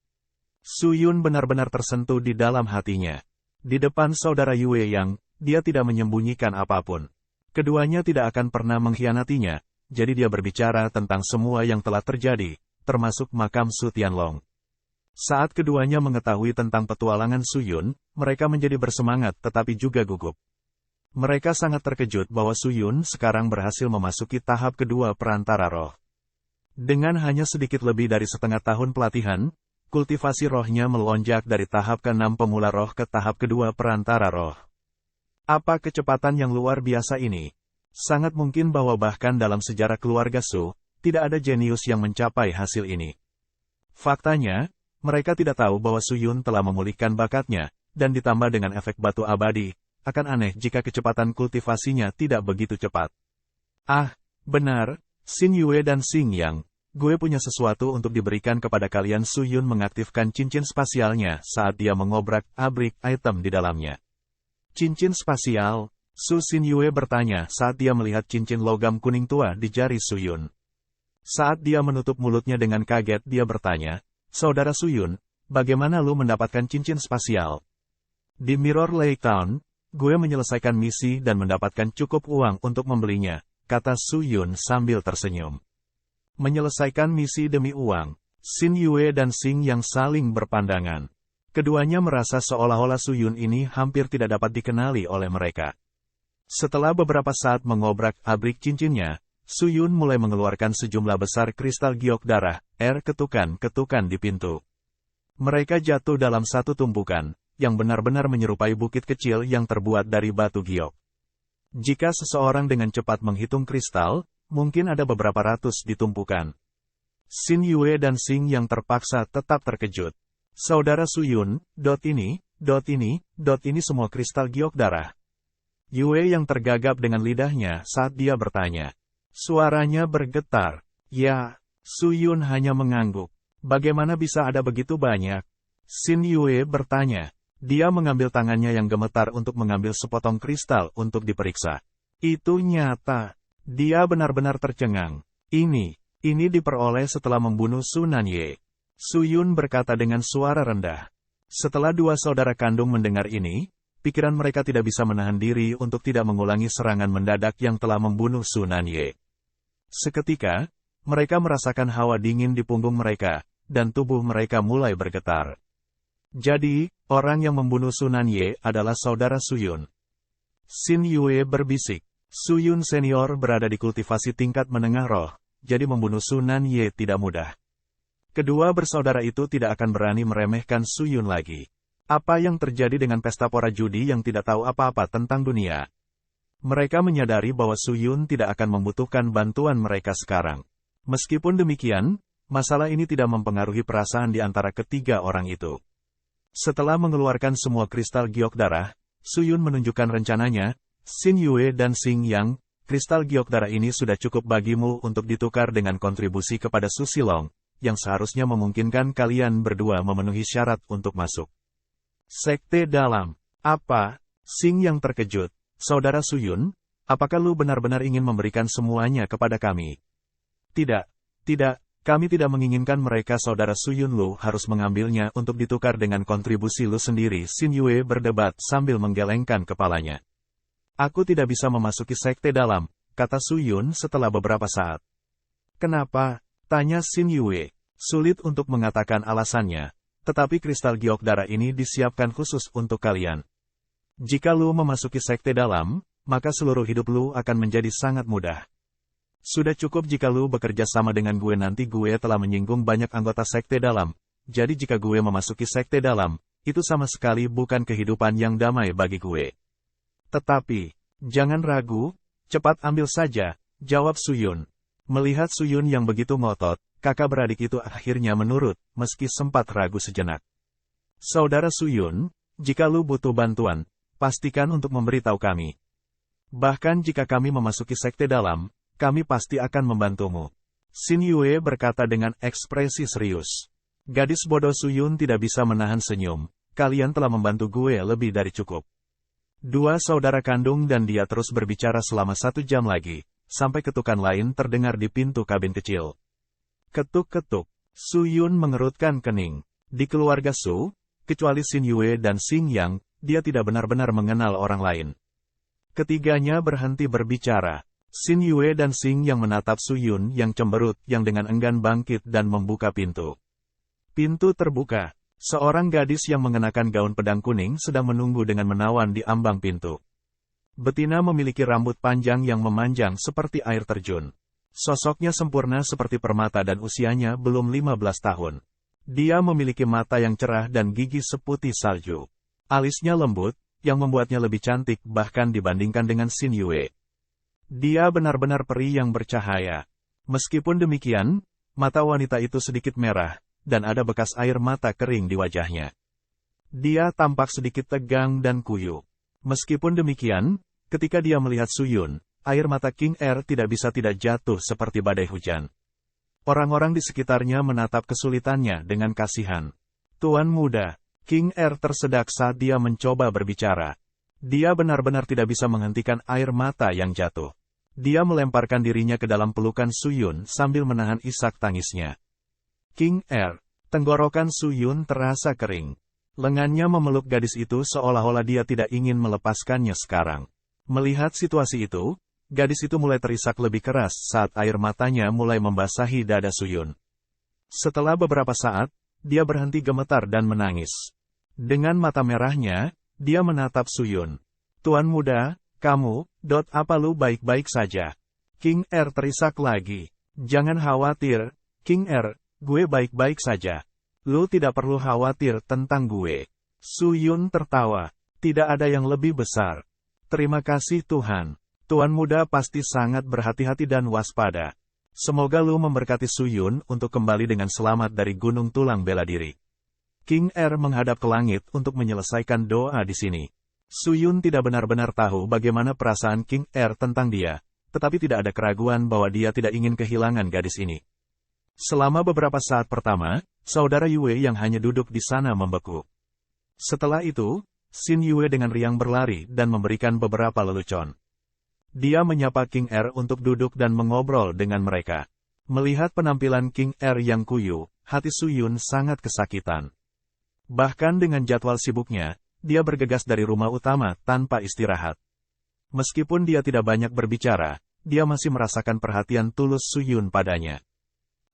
Suyun benar-benar tersentuh di dalam hatinya. Di depan saudara Yue Yang, dia tidak menyembunyikan apapun. Keduanya tidak akan pernah mengkhianatinya, jadi dia berbicara tentang semua yang telah terjadi, termasuk makam Su Tianlong. Saat keduanya mengetahui tentang petualangan Suyun, mereka menjadi bersemangat tetapi juga gugup. Mereka sangat terkejut bahwa Suyun sekarang berhasil memasuki tahap kedua perantara roh. Dengan hanya sedikit lebih dari setengah tahun pelatihan, kultivasi rohnya melonjak dari tahap ke-6 pemula roh ke tahap kedua perantara roh. Apa kecepatan yang luar biasa ini? Sangat mungkin bahwa bahkan dalam sejarah keluarga Su, tidak ada jenius yang mencapai hasil ini. Faktanya, mereka tidak tahu bahwa Suyun telah memulihkan bakatnya, dan ditambah dengan efek batu abadi, akan aneh jika kecepatan kultivasinya tidak begitu cepat. Ah, benar, Xin Yue dan Xing Yang. Gue punya sesuatu untuk diberikan kepada kalian. Suyun mengaktifkan cincin spasialnya saat dia mengobrak-abrik item di dalamnya. Cincin spasial? Su Xin Yue bertanya saat dia melihat cincin logam kuning tua di jari Suyun. Saat dia menutup mulutnya dengan kaget dia bertanya, "Saudara Suyun, bagaimana lu mendapatkan cincin spasial?" Di Mirror Lake Town, gue menyelesaikan misi dan mendapatkan cukup uang untuk membelinya, kata Suyun sambil tersenyum. Menyelesaikan misi demi uang. Xin Yue dan Xing Yang saling berpandangan. Keduanya merasa seolah-olah Suyun ini hampir tidak dapat dikenali oleh mereka. Setelah beberapa saat mengobrak-abrik cincinnya, Suyun mulai mengeluarkan sejumlah besar kristal giok darah, ketukan-ketukan di pintu. Mereka jatuh dalam satu tumpukan, yang benar-benar menyerupai bukit kecil yang terbuat dari batu giok. Jika seseorang dengan cepat menghitung kristal, mungkin ada beberapa ratus ditumpukan. Xin Yue dan Xing yang terpaksa tetap terkejut. Saudara Suyun, ini semua kristal giok darah. Yue yang tergagap dengan lidahnya saat dia bertanya. Suaranya bergetar. Ya, Suyun hanya mengangguk. Bagaimana bisa ada begitu banyak? Xin Yue bertanya. Dia mengambil tangannya yang gemetar untuk mengambil sepotong kristal untuk diperiksa. Itu nyata. Dia benar-benar tercengang. Ini diperoleh setelah membunuh Su Nanye. Suyun berkata dengan suara rendah. Setelah dua saudara kandung mendengar ini, pikiran mereka tidak bisa menahan diri untuk tidak mengulangi serangan mendadak yang telah membunuh Su Nanye. Seketika, mereka merasakan hawa dingin di punggung mereka, dan tubuh mereka mulai bergetar. Jadi, orang yang membunuh Su Nanye adalah saudara Suyun. Xin Yue berbisik. Suyun senior berada di kultivasi tingkat menengah roh, jadi membunuh Su Nanye tidak mudah. Kedua bersaudara itu tidak akan berani meremehkan Suyun lagi. Apa yang terjadi dengan pesta pora judi yang tidak tahu apa-apa tentang dunia? Mereka menyadari bahwa Suyun tidak akan membutuhkan bantuan mereka sekarang. Meskipun demikian, masalah ini tidak mempengaruhi perasaan di antara ketiga orang itu. Setelah mengeluarkan semua kristal giok darah, Suyun menunjukkan rencananya. Xin Yue dan Xing Yang, kristal giok darah ini sudah cukup bagimu untuk ditukar dengan kontribusi kepada Su Silong, yang seharusnya memungkinkan kalian berdua memenuhi syarat untuk masuk. Sekte dalam. Apa? Xing Yang terkejut. Saudara Suyun, apakah lu benar-benar ingin memberikan semuanya kepada kami? Tidak, kami tidak menginginkan mereka. Saudara Suyun, lu harus mengambilnya untuk ditukar dengan kontribusi lu sendiri. Xin Yue berdebat sambil menggelengkan kepalanya. Aku tidak bisa memasuki sekte dalam, kata Suyun setelah beberapa saat. Kenapa? Tanya Xin Yue. Sulit untuk mengatakan alasannya, tetapi kristal giok darah ini disiapkan khusus untuk kalian. Jika lu memasuki sekte dalam, maka seluruh hidup lu akan menjadi sangat mudah. Sudah cukup jika lu bekerja sama dengan gue. Nanti gue telah menyinggung banyak anggota sekte dalam, jadi jika gue memasuki sekte dalam, itu sama sekali bukan kehidupan yang damai bagi gue. Tetapi, jangan ragu, cepat ambil saja, jawab Suyun. Melihat Suyun yang begitu ngotot, kakak beradik itu akhirnya menurut, meski sempat ragu sejenak. Saudara Suyun, jika lu butuh bantuan, pastikan untuk memberitahu kami. Bahkan jika kami memasuki sekte dalam, kami pasti akan membantumu. Xin Yue berkata dengan ekspresi serius. Gadis bodoh Suyun tidak bisa menahan senyum. Kalian telah membantu gue lebih dari cukup. Dua saudara kandung dan dia terus berbicara selama 1 jam lagi, sampai ketukan lain terdengar di pintu kabin kecil. Ketuk-ketuk. Suyun mengerutkan kening. Di keluarga Su, kecuali Xin Yue dan Xing Yang, dia tidak benar-benar mengenal orang lain. Ketiganya berhenti berbicara. Xin Yue dan Xing Yang menatap Su Yun yang cemberut yang dengan enggan bangkit dan membuka pintu. Pintu terbuka. Seorang gadis yang mengenakan gaun pedang kuning sedang menunggu dengan menawan di ambang pintu. Betina memiliki rambut panjang yang memanjang seperti air terjun. Sosoknya sempurna seperti permata dan usianya belum 15 tahun. Dia memiliki mata yang cerah dan gigi seputih salju. Alisnya lembut, yang membuatnya lebih cantik bahkan dibandingkan dengan Xin Yue. Dia benar-benar peri yang bercahaya. Meskipun demikian, mata wanita itu sedikit merah, dan ada bekas air mata kering di wajahnya. Dia tampak sedikit tegang dan kuyu. Meskipun demikian, ketika dia melihat Su Yun, air mata King Er tidak bisa tidak jatuh seperti badai hujan. Orang-orang di sekitarnya menatap kesulitannya dengan kasihan. Tuan muda, King Er tersedak saat dia mencoba berbicara. Dia benar-benar tidak bisa menghentikan air mata yang jatuh. Dia melemparkan dirinya ke dalam pelukan Su Yun sambil menahan isak tangisnya. King Er, tenggorokan Su Yun terasa kering. Lengannya memeluk gadis itu seolah-olah dia tidak ingin melepaskannya sekarang. Melihat situasi itu, gadis itu mulai terisak lebih keras saat air matanya mulai membasahi dada Su Yun. Setelah beberapa saat, dia berhenti gemetar dan menangis. Dengan mata merahnya, dia menatap Su Yun. Tuan muda, kamu, apa lu baik-baik saja? King Er terisak lagi. Jangan khawatir, King Er, gue baik-baik saja. Lu tidak perlu khawatir tentang gue. Su Yun tertawa. Tidak ada yang lebih besar. Terima kasih Tuhan. Tuan muda pasti sangat berhati-hati dan waspada. Semoga lu memberkati Su Yun untuk kembali dengan selamat dari gunung tulang bela diri. King Er menghadap ke langit untuk menyelesaikan doa di sini. Su Yun tidak benar-benar tahu bagaimana perasaan King Er tentang dia, tetapi tidak ada keraguan bahwa dia tidak ingin kehilangan gadis ini. Selama beberapa saat pertama, saudara Yue yang hanya duduk di sana membeku. Setelah itu, Xin Yue dengan riang berlari dan memberikan beberapa lelucon. Dia menyapa King Er untuk duduk dan mengobrol dengan mereka. Melihat penampilan King Er yang kuyu, hati Su Yun sangat kesakitan. Bahkan dengan jadwal sibuknya, dia bergegas dari rumah utama tanpa istirahat. Meskipun dia tidak banyak berbicara, dia masih merasakan perhatian tulus Su Yun padanya.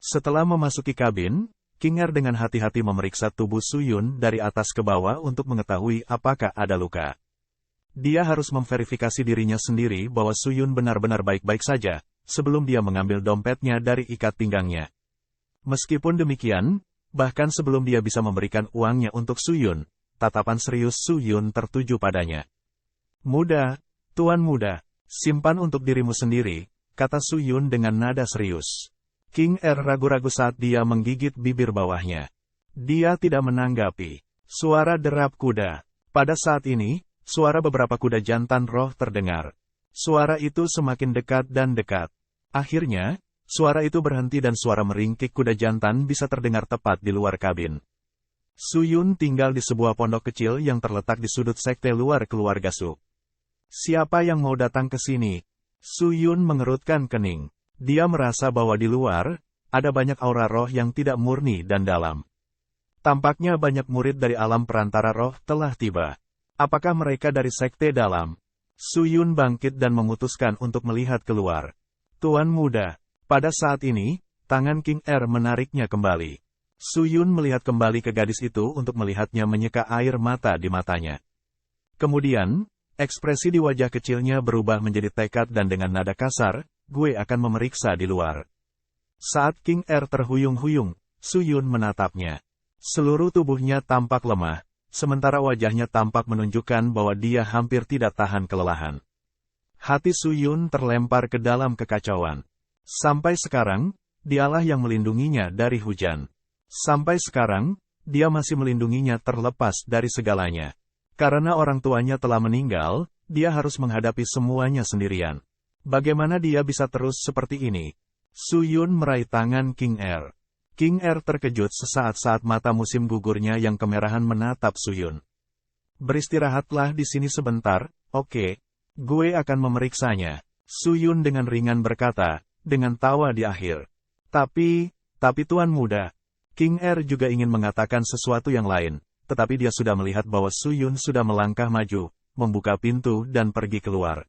Setelah memasuki kabin, King Er dengan hati-hati memeriksa tubuh Su Yun dari atas ke bawah untuk mengetahui apakah ada luka. Dia harus memverifikasi dirinya sendiri bahwa Su Yun benar-benar baik-baik saja, sebelum dia mengambil dompetnya dari ikat pinggangnya. Meskipun demikian, bahkan sebelum dia bisa memberikan uangnya untuk Su Yun, tatapan serius Su Yun tertuju padanya. Muda, tuan muda, simpan untuk dirimu sendiri, kata Su Yun dengan nada serius. King Er ragu-ragu saat dia menggigit bibir bawahnya. Dia tidak menanggapi. Suara derap kuda. Pada saat ini, suara beberapa kuda jantan roh terdengar. Suara itu semakin dekat dan dekat. Akhirnya, suara itu berhenti dan suara meringkik kuda jantan bisa terdengar tepat di luar kabin. Su Yun tinggal di sebuah pondok kecil yang terletak di sudut sekte luar keluarga Su. Siapa yang mau datang ke sini? Su Yun mengerutkan kening. Dia merasa bahwa di luar, ada banyak aura roh yang tidak murni dan dalam. Tampaknya banyak murid dari alam perantara roh telah tiba. Apakah mereka dari sekte dalam? Su Yun bangkit dan memutuskan untuk melihat keluar. Tuan muda, pada saat ini, tangan King Er menariknya kembali. Su Yun melihat kembali ke gadis itu untuk melihatnya menyeka air mata di matanya. Kemudian, ekspresi di wajah kecilnya berubah menjadi tekad dan dengan nada kasar, gue akan memeriksa di luar. Saat King Er terhuyung-huyung, Su Yun menatapnya. Seluruh tubuhnya tampak lemah, sementara wajahnya tampak menunjukkan bahwa dia hampir tidak tahan kelelahan. Hati Su Yun terlempar ke dalam kekacauan. Sampai sekarang, dialah yang melindunginya dari hujan. Sampai sekarang, dia masih melindunginya terlepas dari segalanya. Karena orang tuanya telah meninggal, dia harus menghadapi semuanya sendirian. Bagaimana dia bisa terus seperti ini? Su Yun meraih tangan King Er. King Er terkejut sesaat saat mata musim gugurnya yang kemerahan menatap Su Yun. Beristirahatlah di sini sebentar, oke? Gue akan memeriksanya. Su Yun dengan ringan berkata, dengan tawa di akhir. Tapi tuan muda, King Er juga ingin mengatakan sesuatu yang lain, tetapi dia sudah melihat bahwa Su Yun sudah melangkah maju, membuka pintu dan pergi keluar.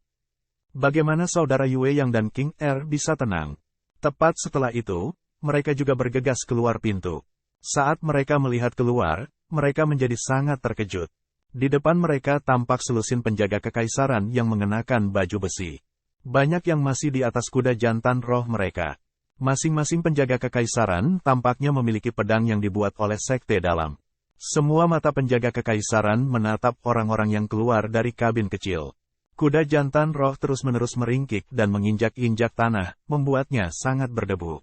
Bagaimana saudara Yue Yang dan King Er bisa tenang? Tepat setelah itu, mereka juga bergegas keluar pintu. Saat mereka melihat keluar, mereka menjadi sangat terkejut. Di depan mereka tampak selusin penjaga kekaisaran yang mengenakan baju besi. Banyak yang masih di atas kuda jantan roh mereka. Masing-masing penjaga kekaisaran tampaknya memiliki pedang yang dibuat oleh sekte dalam. Semua mata penjaga kekaisaran menatap orang-orang yang keluar dari kabin kecil. Kuda jantan roh terus-menerus meringkik dan menginjak-injak tanah, membuatnya sangat berdebu.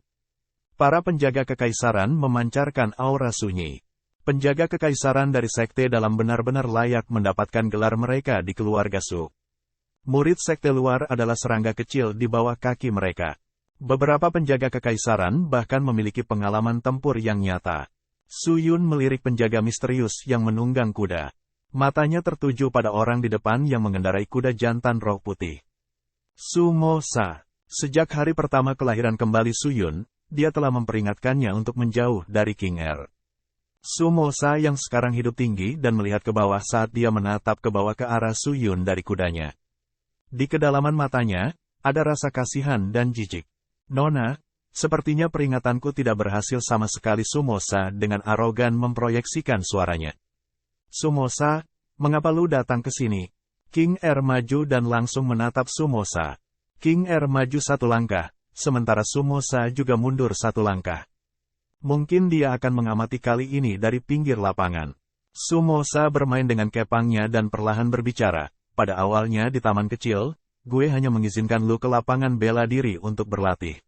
Para penjaga kekaisaran memancarkan aura sunyi. Penjaga kekaisaran dari sekte dalam benar-benar layak mendapatkan gelar mereka di keluarga Su. Murid sekte luar adalah serangga kecil di bawah kaki mereka. Beberapa penjaga kekaisaran bahkan memiliki pengalaman tempur yang nyata. Su Yun melirik penjaga misterius yang menunggang kuda. Matanya tertuju pada orang di depan yang mengendarai kuda jantan roh putih. Su Mo Sa. Sejak hari pertama kelahiran kembali Su Yun, dia telah memperingatkannya untuk menjauh dari King Er. Su Mo Sa yang sekarang hidup tinggi dan melihat ke bawah saat dia menatap ke bawah ke arah Su Yun dari kudanya. Di kedalaman matanya, ada rasa kasihan dan jijik. Nona, sepertinya peringatanku tidak berhasil sama sekali. Su Mo Sa dengan arogan memproyeksikan suaranya. Su Mo Sa, mengapa lu datang ke sini? King Er maju dan langsung menatap Su Mo Sa. King Er maju satu langkah, sementara Su Mo Sa juga mundur satu langkah. Mungkin dia akan mengamati kali ini dari pinggir lapangan. Su Mo Sa bermain dengan kepangnya dan perlahan berbicara. Pada awalnya di taman kecil, gue hanya mengizinkan lu ke lapangan bela diri untuk berlatih.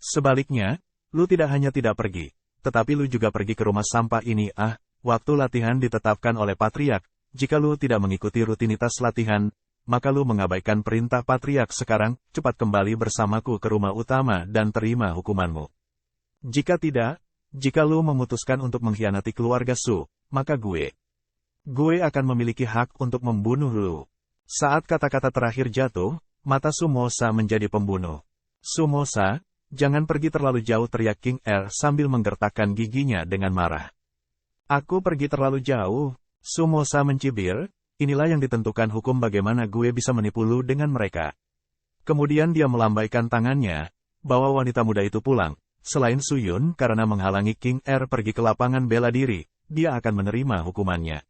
Sebaliknya, lu tidak hanya tidak pergi, tetapi lu juga pergi ke rumah sampah ini. Waktu latihan ditetapkan oleh Patriark. Jika lu tidak mengikuti rutinitas latihan, maka lu mengabaikan perintah Patriark. Sekarang, cepat kembali bersamaku ke rumah utama dan terima hukumanmu. Jika tidak, jika lu memutuskan untuk mengkhianati keluarga Su, maka gue akan memiliki hak untuk membunuh lu. Saat kata-kata terakhir jatuh, mata Su Mo Sa menjadi pembunuh. Su Mo Sa, jangan pergi terlalu jauh, teriak King Er sambil menggertakkan giginya dengan marah. Aku pergi terlalu jauh? Su Mo Sa mencibir, inilah yang ditentukan hukum. Bagaimana gue bisa menipu lu dengan mereka? Kemudian dia melambaikan tangannya, bawa wanita muda itu pulang. Selain Su Yun karena menghalangi King Er pergi ke lapangan bela diri, dia akan menerima hukumannya.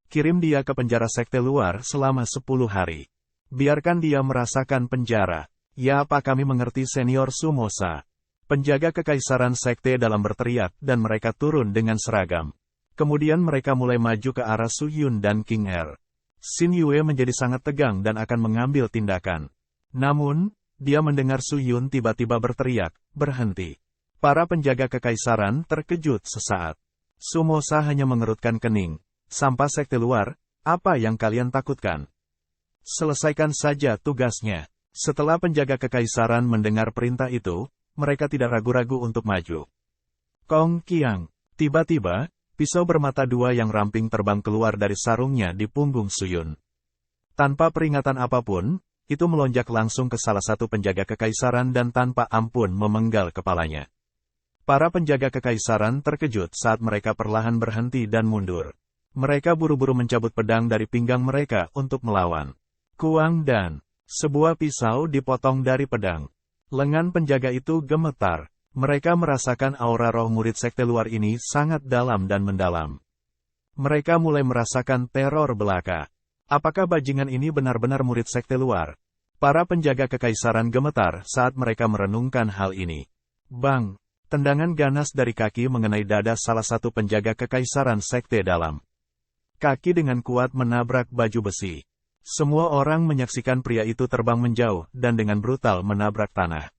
Kirim dia ke penjara sekte luar selama 10 hari. Biarkan dia merasakan penjara. Ya, apa kami mengerti, senior Su Mo Sa. Penjaga kekaisaran sekte dalam berteriak dan mereka turun dengan seragam. Kemudian mereka mulai maju ke arah Su Yun dan King Er. Xin Yue menjadi sangat tegang dan akan mengambil tindakan. Namun, dia mendengar Su Yun tiba-tiba berteriak, berhenti. Para penjaga kekaisaran terkejut sesaat. Su Mo Sa hanya mengerutkan kening. Sampah sekte luar, apa yang kalian takutkan? Selesaikan saja tugasnya. Setelah penjaga kekaisaran mendengar perintah itu, mereka tidak ragu-ragu untuk maju. Kong Qiang. Tiba-tiba, pisau bermata dua yang ramping terbang keluar dari sarungnya di punggung Su Yun. Tanpa peringatan apapun, itu melonjak langsung ke salah satu penjaga kekaisaran dan tanpa ampun memenggal kepalanya. Para penjaga kekaisaran terkejut saat mereka perlahan berhenti dan mundur. Mereka buru-buru mencabut pedang dari pinggang mereka untuk melawan. Kuang dan sebuah pisau dipotong dari pedang. Lengan penjaga itu gemetar. Mereka merasakan aura roh murid sekte luar ini sangat dalam dan mendalam. Mereka mulai merasakan teror belaka. Apakah bajingan ini benar-benar murid sekte luar? Para penjaga kekaisaran gemetar saat mereka merenungkan hal ini. Bang! Tendangan ganas dari kaki mengenai dada salah satu penjaga kekaisaran sekte dalam. Kaki dengan kuat menabrak baju besi. Semua orang menyaksikan pria itu terbang menjauh dan dengan brutal menabrak tanah.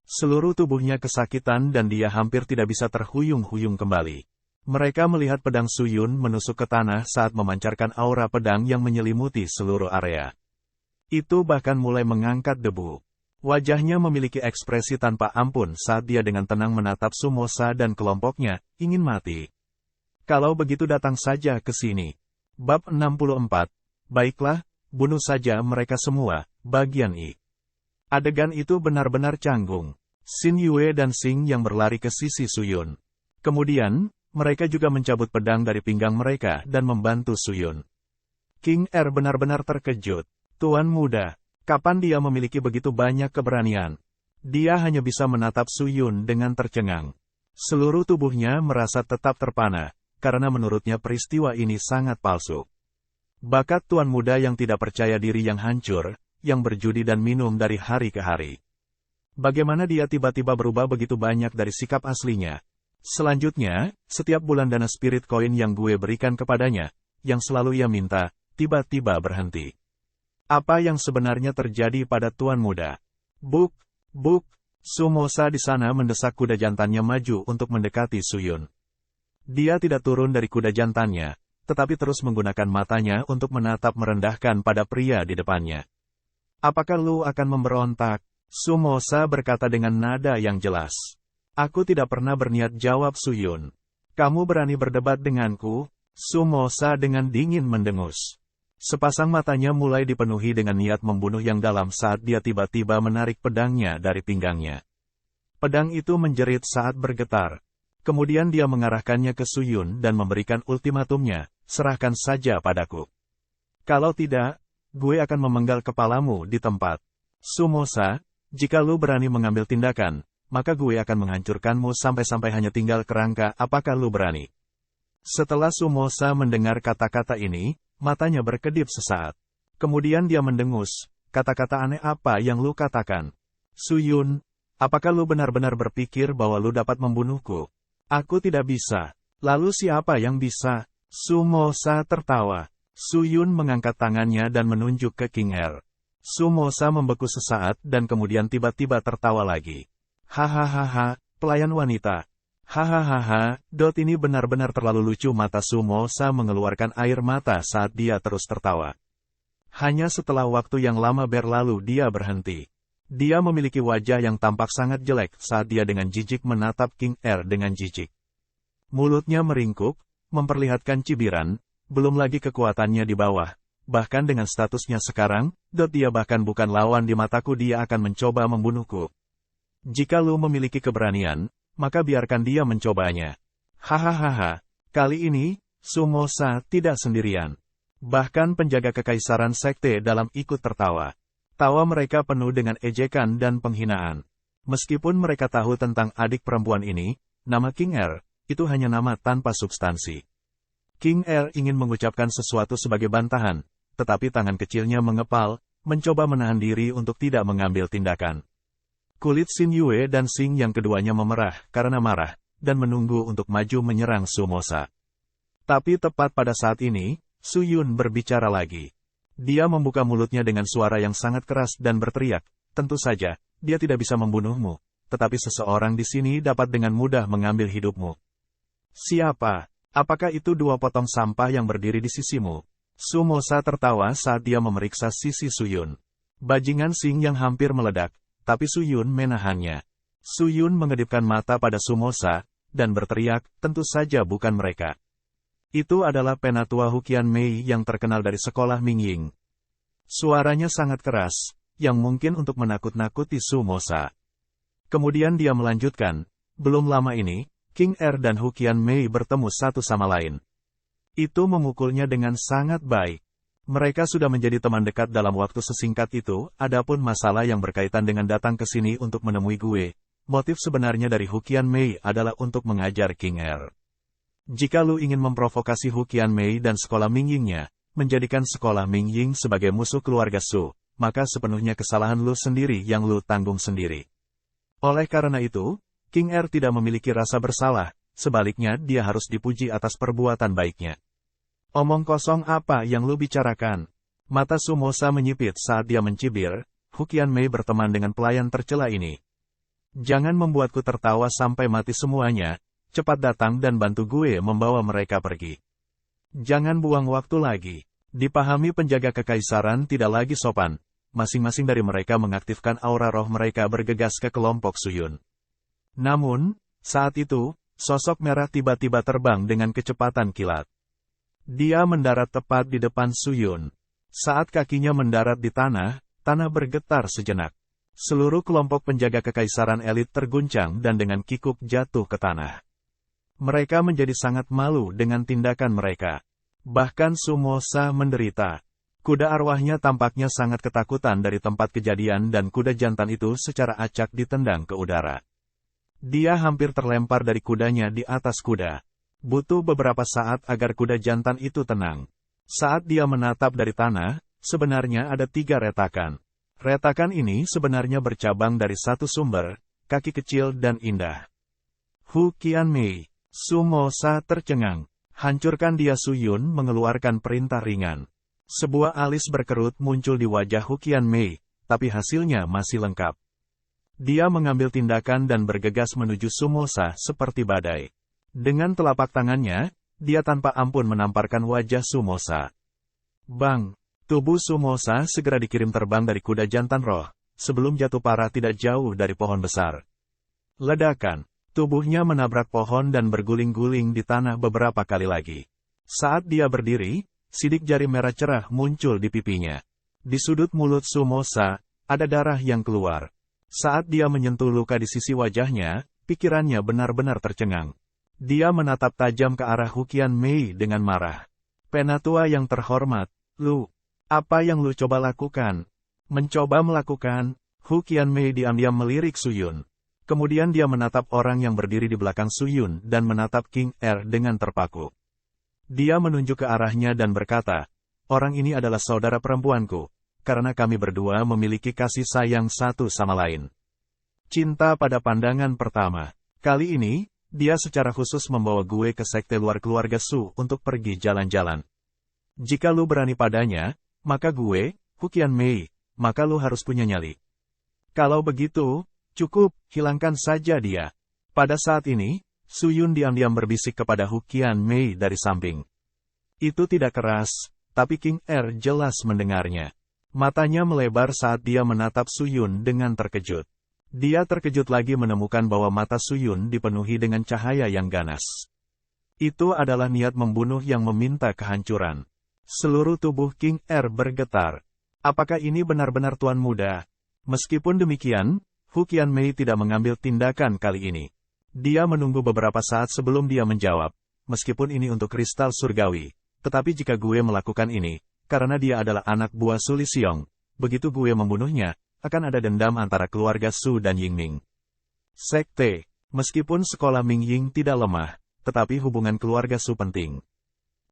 Seluruh tubuhnya kesakitan dan dia hampir tidak bisa terhuyung-huyung kembali. Mereka melihat pedang Su Yun menusuk ke tanah saat memancarkan aura pedang yang menyelimuti seluruh area. Itu bahkan mulai mengangkat debu. Wajahnya memiliki ekspresi tanpa ampun saat dia dengan tenang menatap Su Mo Sa dan kelompoknya, ingin mati. Kalau begitu datang saja ke sini. Bab 64. Baiklah, bunuh saja mereka semua. Bagian I. Adegan itu benar-benar canggung. Xin Yue dan Xing yang berlari ke sisi Su Yun. Kemudian, mereka juga mencabut pedang dari pinggang mereka dan membantu Suyun. King Er benar-benar terkejut. Tuan muda, kapan dia memiliki begitu banyak keberanian? Dia hanya bisa menatap Suyun dengan tercengang. Seluruh tubuhnya merasa tetap terpana, karena menurutnya peristiwa ini sangat palsu. Bakat tuan muda yang tidak percaya diri yang hancur, yang berjudi dan minum dari hari ke hari. Bagaimana dia tiba-tiba berubah begitu banyak dari sikap aslinya? Selanjutnya, setiap bulan dana spirit koin yang gue berikan kepadanya, yang selalu ia minta, tiba-tiba berhenti. Apa yang sebenarnya terjadi pada tuan muda? Buk, Sumosa di sana mendesak kuda jantannya maju untuk mendekati Suyun. Dia tidak turun dari kuda jantannya, tetapi terus menggunakan matanya untuk menatap merendahkan pada pria di depannya. Apakah lu akan memberontak? Sumosa berkata dengan nada yang jelas. Aku tidak pernah berniat, jawab Suyun. Kamu berani berdebat denganku? Sumosa dengan dingin mendengus. Sepasang matanya mulai dipenuhi dengan niat membunuh yang dalam saat dia tiba-tiba menarik pedangnya dari pinggangnya. Pedang itu menjerit saat bergetar. Kemudian dia mengarahkannya ke Suyun dan memberikan ultimatumnya, serahkan saja padaku. Kalau tidak, gue akan memenggal kepalamu di tempat. Sumosa, jika lu berani mengambil tindakan, maka gue akan menghancurkanmu sampai-sampai hanya tinggal kerangka. Apakah lu berani? Setelah Sumosa mendengar kata-kata ini, matanya berkedip sesaat. Kemudian dia mendengus, kata-kata aneh apa yang lu katakan? Suyun, apakah lu benar-benar berpikir bahwa lu dapat membunuhku? Aku tidak bisa. Lalu siapa yang bisa? Sumosa tertawa. Suyun mengangkat tangannya dan menunjuk ke King Er. Sumosa membeku sesaat dan kemudian tiba-tiba tertawa lagi. Hahaha, pelayan wanita. Hahaha, ini benar-benar terlalu lucu. Mata Sumosa mengeluarkan air mata saat dia terus tertawa. Hanya setelah waktu yang lama berlalu dia berhenti. Dia memiliki wajah yang tampak sangat jelek saat dia dengan jijik menatap King Er dengan jijik. Mulutnya meringkuk, memperlihatkan cibiran, belum lagi kekuatannya di bawah. Bahkan dengan statusnya sekarang, dia bahkan bukan lawan di mataku. Dia akan mencoba membunuhku. Jika lu memiliki keberanian, maka biarkan dia mencobanya. Hahaha, kali ini, Sumosa tidak sendirian. Bahkan penjaga kekaisaran sekte dalam ikut tertawa. Tawa mereka penuh dengan ejekan dan penghinaan. Meskipun mereka tahu tentang adik perempuan ini, nama King Er, itu hanya nama tanpa substansi. King Er ingin mengucapkan sesuatu sebagai bantahan, tetapi tangan kecilnya mengepal, mencoba menahan diri untuk tidak mengambil tindakan. Kulit Xin Yue dan Xing yang keduanya memerah karena marah, dan menunggu untuk maju menyerang Sumosa. Tapi tepat pada saat ini, Suyun berbicara lagi. Dia membuka mulutnya dengan suara yang sangat keras dan berteriak, tentu saja, dia tidak bisa membunuhmu, tetapi seseorang di sini dapat dengan mudah mengambil hidupmu. Siapa? Apakah itu dua potong sampah yang berdiri di sisimu? Sumosa tertawa saat dia memeriksa sisi Suyun. Bajingan Xing yang hampir meledak. Tapi Suyun menahannya. Suyun mengedipkan mata pada Sumosa, dan berteriak, tentu saja bukan mereka. Itu adalah penatua Huqian Mei yang terkenal dari sekolah Mingying. Suaranya sangat keras, yang mungkin untuk menakut-nakuti Sumosa. Kemudian dia melanjutkan, belum lama ini, King Er dan Huqian Mei bertemu satu sama lain. Itu memukulnya dengan sangat baik. Mereka sudah menjadi teman dekat dalam waktu sesingkat itu. Adapun masalah yang berkaitan dengan datang ke sini untuk menemui gue, motif sebenarnya dari Huqian Mei adalah untuk mengajar King Er. Jika lu ingin memprovokasi Huqian Mei dan sekolah Mingyingnya, menjadikan sekolah Mingying sebagai musuh keluarga Su, maka sepenuhnya kesalahan lu sendiri yang lu tanggung sendiri. Oleh karena itu, King Er tidak memiliki rasa bersalah, sebaliknya dia harus dipuji atas perbuatan baiknya. Omong kosong apa yang lu bicarakan? Mata Sumosa menyipit saat dia mencibir. Huqian Mei berteman dengan pelayan tercela ini. Jangan membuatku tertawa sampai mati semuanya. Cepat datang dan bantu gue membawa mereka pergi. Jangan buang waktu lagi. Dipahami penjaga kekaisaran tidak lagi sopan. Masing-masing dari mereka mengaktifkan aura roh mereka bergegas ke kelompok Suyun. Namun, saat itu, sosok merah tiba-tiba terbang dengan kecepatan kilat. Dia mendarat tepat di depan Suyun. Saat kakinya mendarat di tanah, tanah bergetar sejenak. Seluruh kelompok penjaga kekaisaran elit terguncang dan dengan kikuk jatuh ke tanah. Mereka menjadi sangat malu dengan tindakan mereka. Bahkan Sumosa menderita. Kuda arwahnya tampaknya sangat ketakutan dari tempat kejadian dan kuda jantan itu secara acak ditendang ke udara. Dia hampir terlempar dari kudanya di atas kuda. Butuh beberapa saat agar kuda jantan itu tenang. Saat dia menatap dari tanah, sebenarnya ada 3 retakan. Retakan ini sebenarnya bercabang dari satu sumber, kaki kecil dan indah. Hu Qianmei. Sumosa tercengang. Hancurkan dia. Suyun mengeluarkan perintah ringan. Sebuah alis berkerut muncul di wajah Hu Qianmei, tapi hasilnya masih lengkap. Dia mengambil tindakan dan bergegas menuju Sumosa seperti badai. Dengan telapak tangannya, dia tanpa ampun menamparkan wajah Sumosa. Bang! Tubuh Sumosa segera dikirim terbang dari kuda jantan roh, sebelum jatuh parah tidak jauh dari pohon besar. Ledakan! Tubuhnya menabrak pohon dan berguling-guling di tanah beberapa kali lagi. Saat dia berdiri, sidik jari merah cerah muncul di pipinya. Di sudut mulut Sumosa, ada darah yang keluar. Saat dia menyentuh luka di sisi wajahnya, pikirannya benar-benar tercengang. Dia menatap tajam ke arah Hu Qianmei dengan marah. Penatua yang terhormat, lu, apa yang lu coba lakukan? Mencoba melakukan, Hu Qianmei diam-diam melirik Suyun. Kemudian dia menatap orang yang berdiri di belakang Suyun dan menatap King Er dengan terpaku. Dia menunjuk ke arahnya dan berkata, orang ini adalah saudara perempuanku, karena kami berdua memiliki kasih sayang satu sama lain. Cinta pada pandangan pertama. Kali ini, dia secara khusus membawa gue ke sekte luar keluarga Su untuk pergi jalan-jalan. Jika lu berani padanya, maka gue, Hu Qianmei, maka lu harus punya nyali. Kalau begitu, cukup, hilangkan saja dia. Pada saat ini, Suyun diam-diam berbisik kepada Hu Qianmei dari samping. Itu tidak keras, tapi King Er jelas mendengarnya. Matanya melebar saat dia menatap Suyun dengan terkejut. Dia terkejut lagi menemukan bahwa mata Suyun dipenuhi dengan cahaya yang ganas. Itu adalah niat membunuh yang meminta kehancuran. Seluruh tubuh King Er bergetar. Apakah ini benar-benar tuan muda? Meskipun demikian, Hu Qianmei tidak mengambil tindakan kali ini. Dia menunggu beberapa saat sebelum dia menjawab, meskipun ini untuk kristal surgawi, tetapi jika gue melakukan ini, karena dia adalah anak buah Su Lixiong, begitu gue membunuhnya, akan ada dendam antara keluarga Su dan Yingming. Sekte, meskipun sekolah Ming Ying tidak lemah, tetapi hubungan keluarga Su penting.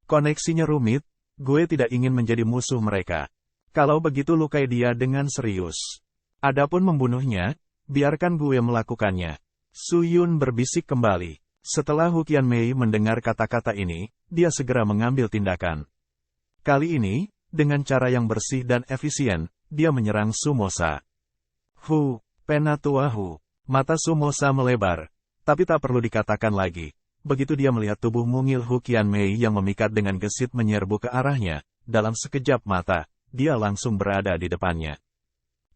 Koneksinya rumit, gue tidak ingin menjadi musuh mereka. Kalau begitu lukai dia dengan serius. Adapun membunuhnya, biarkan gue melakukannya. Suyun berbisik kembali. Setelah Hu Qianmei mendengar kata-kata ini, dia segera mengambil tindakan. Kali ini, dengan cara yang bersih dan efisien, dia menyerang Sumosa. Hu, Penatua Hu. Mata Sumosa melebar, tapi tak perlu dikatakan lagi. Begitu dia melihat tubuh mungil Hu Qianmei yang memikat dengan gesit menyerbu ke arahnya, dalam sekejap mata, dia langsung berada di depannya.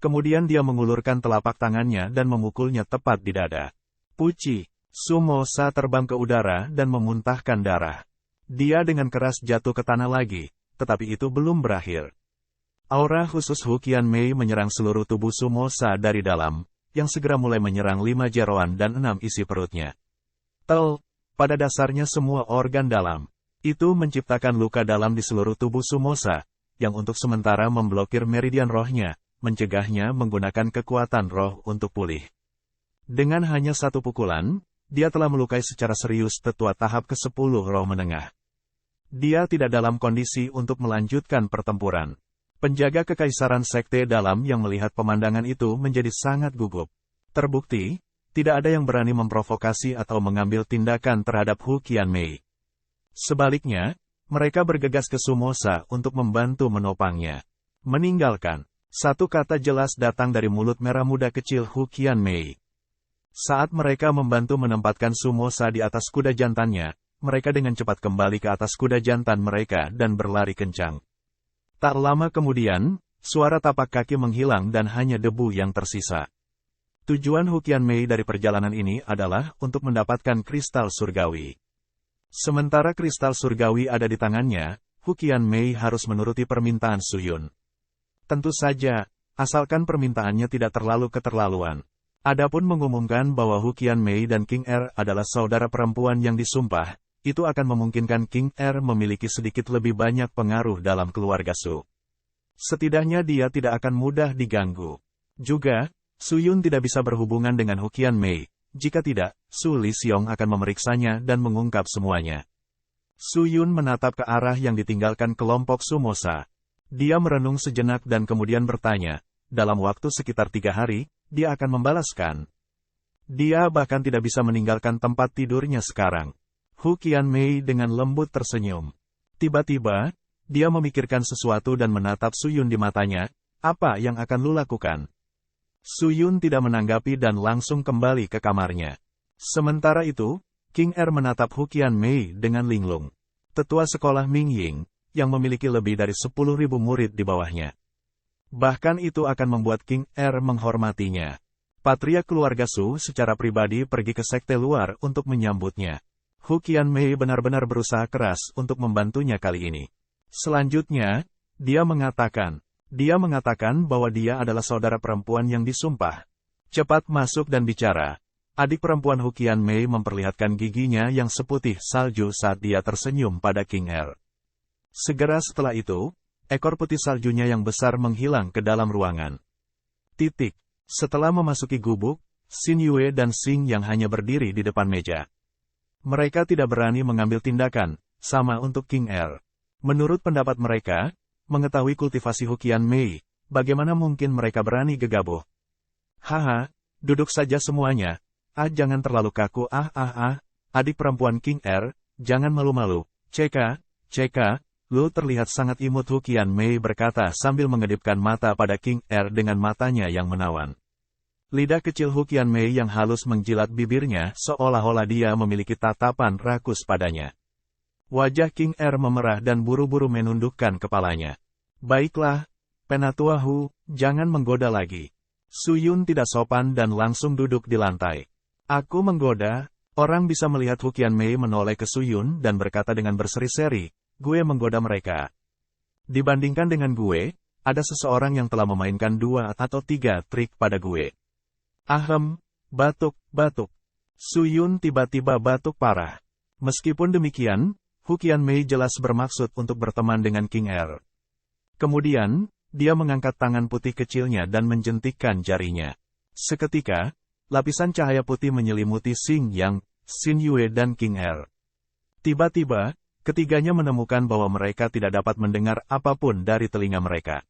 Kemudian dia mengulurkan telapak tangannya dan memukulnya tepat di dada. Puci, Sumosa terbang ke udara dan memuntahkan darah. Dia dengan keras jatuh ke tanah lagi, tetapi itu belum berakhir. Aura khusus Hu Qianmei menyerang seluruh tubuh Sumosa dari dalam, yang segera mulai menyerang 5 jeroan dan 6 isi perutnya. Pada dasarnya semua organ dalam. Itu menciptakan luka dalam di seluruh tubuh Sumosa, yang untuk sementara memblokir meridian rohnya, mencegahnya menggunakan kekuatan roh untuk pulih. Dengan hanya satu pukulan, dia telah melukai secara serius tetua tahap ke-10 roh menengah. Dia tidak dalam kondisi untuk melanjutkan pertempuran. Penjaga kekaisaran sekte dalam yang melihat pemandangan itu menjadi sangat gugup. Terbukti, tidak ada yang berani memprovokasi atau mengambil tindakan terhadap Hu Qianmei. Sebaliknya, mereka bergegas ke Sumosa untuk membantu menopangnya. Meninggalkan. Satu kata jelas datang dari mulut merah muda kecil Hu Qianmei. Saat mereka membantu menempatkan Sumosa di atas kuda jantannya, mereka dengan cepat kembali ke atas kuda jantan mereka dan berlari kencang. Tak lama kemudian, suara tapak kaki menghilang dan hanya debu yang tersisa. Tujuan Hu Qianmei dari perjalanan ini adalah untuk mendapatkan kristal surgawi. Sementara kristal surgawi ada di tangannya, Hu Qianmei harus menuruti permintaan Suyun. Tentu saja, asalkan permintaannya tidak terlalu keterlaluan. Adapun mengumumkan bahwa Hu Qianmei dan King Er adalah saudara perempuan yang disumpah, itu akan memungkinkan King Er memiliki sedikit lebih banyak pengaruh dalam keluarga Su. Setidaknya dia tidak akan mudah diganggu. Juga, Su Yun tidak bisa berhubungan dengan Hu Qianmei. Jika tidak, Su Li Xiong akan memeriksanya dan mengungkap semuanya. Su Yun menatap ke arah yang ditinggalkan kelompok Su Mosa. Dia merenung sejenak dan kemudian bertanya, dalam waktu sekitar 3 hari, dia akan membalaskan. Dia bahkan tidak bisa meninggalkan tempat tidurnya sekarang. Hu Qianmei dengan lembut tersenyum. Tiba-tiba, dia memikirkan sesuatu dan menatap Su Yun di matanya, apa yang akan lu lakukan? Su Yun tidak menanggapi dan langsung kembali ke kamarnya. Sementara itu, King Er menatap Hu Qianmei dengan linglung. Tetua sekolah Ming Ying, yang memiliki lebih dari 10.000 murid di bawahnya. Bahkan itu akan membuat King Er menghormatinya. Patriark keluarga Su secara pribadi pergi ke sekte luar untuk menyambutnya. Hu Qianmei benar-benar berusaha keras untuk membantunya kali ini. Selanjutnya, dia mengatakan bahwa dia adalah saudara perempuan yang disumpah. Cepat masuk dan bicara. Adik perempuan Hu Qianmei memperlihatkan giginya yang seputih salju saat dia tersenyum pada King Er. Segera setelah itu, ekor putih saljunya yang besar menghilang ke dalam ruangan. Setelah memasuki gubuk, Xin Yue dan Xing yang hanya berdiri di depan meja. Mereka tidak berani mengambil tindakan, sama untuk King Er. Menurut pendapat mereka, mengetahui kultivasi Hu Qianmei, bagaimana mungkin mereka berani gegabah? Haha, duduk saja semuanya. Jangan terlalu kaku. Adik perempuan King Er, jangan malu-malu. Ceka, lu terlihat sangat imut, Hu Qianmei berkata sambil mengedipkan mata pada King Er dengan matanya yang menawan. Lidah kecil Hu Qianmei yang halus menjilat bibirnya seolah-olah dia memiliki tatapan rakus padanya. Wajah King Er memerah dan buru-buru menundukkan kepalanya. Baiklah, Penatua Hu, jangan menggoda lagi. Su Yun tidak sopan dan langsung duduk di lantai. Aku menggoda? Orang bisa melihat Hu Qianmei menoleh ke Su Yun dan berkata dengan berseri-seri, gue menggoda mereka. Dibandingkan dengan gue, ada seseorang yang telah memainkan 2 atau 3 trik pada gue. Batuk. Su Yun tiba-tiba batuk parah. Meskipun demikian, Hu Qianmei jelas bermaksud untuk berteman dengan King Er. Kemudian, dia mengangkat tangan putih kecilnya dan menjentikkan jarinya. Seketika, lapisan cahaya putih menyelimuti Xing Yang, Xin Yue dan King Er. Tiba-tiba, ketiganya menemukan bahwa mereka tidak dapat mendengar apapun dari telinga mereka.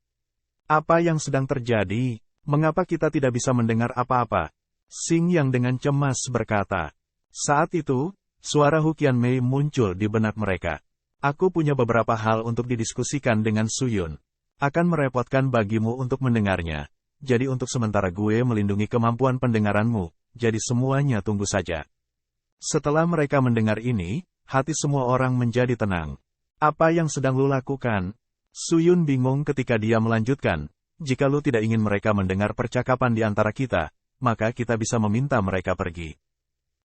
Apa yang sedang terjadi? Mengapa kita tidak bisa mendengar apa-apa? Xing Yang dengan cemas berkata. Saat itu, suara Hu Qianmei muncul di benak mereka. Aku punya beberapa hal untuk didiskusikan dengan Su Yun. Akan merepotkan bagimu untuk mendengarnya. Jadi untuk sementara gue melindungi kemampuan pendengaranmu, jadi semuanya tunggu saja. Setelah mereka mendengar ini, hati semua orang menjadi tenang. Apa yang sedang lu lakukan? Su Yun bingung ketika dia melanjutkan. Jika lu tidak ingin mereka mendengar percakapan di antara kita, maka kita bisa meminta mereka pergi.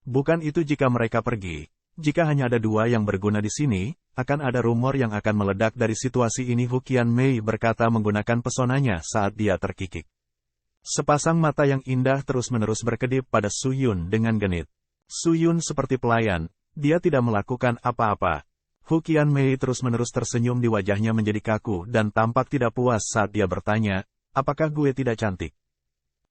Bukan itu jika mereka pergi. Jika hanya ada 2 yang berguna di sini, akan ada rumor yang akan meledak dari situasi ini, Hu Qianmei berkata menggunakan pesonanya saat dia terkikik. Sepasang mata yang indah terus-menerus berkedip pada Su Yun dengan genit. Su Yun seperti pelayan. Dia tidak melakukan apa-apa. Hu Qianmei terus-menerus tersenyum di wajahnya menjadi kaku dan tampak tidak puas saat dia bertanya, apakah gue tidak cantik?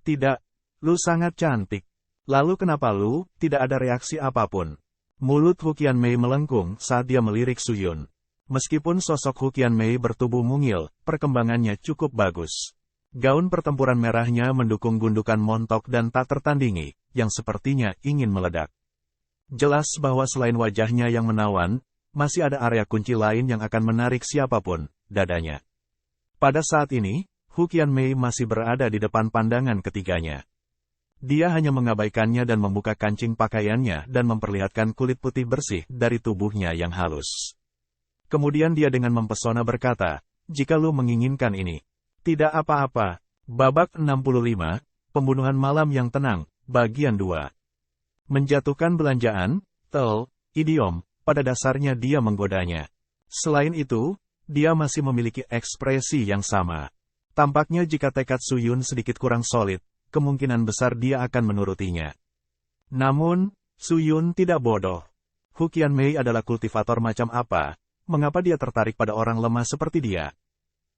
Tidak, lu sangat cantik. Lalu kenapa lu tidak ada reaksi apapun? Mulut Hu Qianmei melengkung saat dia melirik Su Yun. Meskipun sosok Hu Qianmei bertubuh mungil, perkembangannya cukup bagus. Gaun pertempuran merahnya mendukung gundukan montok dan tak tertandingi, yang sepertinya ingin meledak. Jelas bahwa selain wajahnya yang menawan, masih ada area kunci lain yang akan menarik siapapun, dadanya. Pada saat ini, Hu Qianmei masih berada di depan pandangan ketiganya. Dia hanya mengabaikannya dan membuka kancing pakaiannya dan memperlihatkan kulit putih bersih dari tubuhnya yang halus. Kemudian dia dengan mempesona berkata, jika lu menginginkan ini. Tidak apa-apa. Babak 65, Pembunuhan Malam yang Tenang, Bagian 2. Menjatuhkan belanjaan, idiom, pada dasarnya dia menggodanya. Selain itu, dia masih memiliki ekspresi yang sama. Tampaknya jika tekad Su Yun sedikit kurang solid, kemungkinan besar dia akan menurutinya. Namun, Su Yun tidak bodoh. Hu Qianmei adalah kultivator macam apa, mengapa dia tertarik pada orang lemah seperti dia?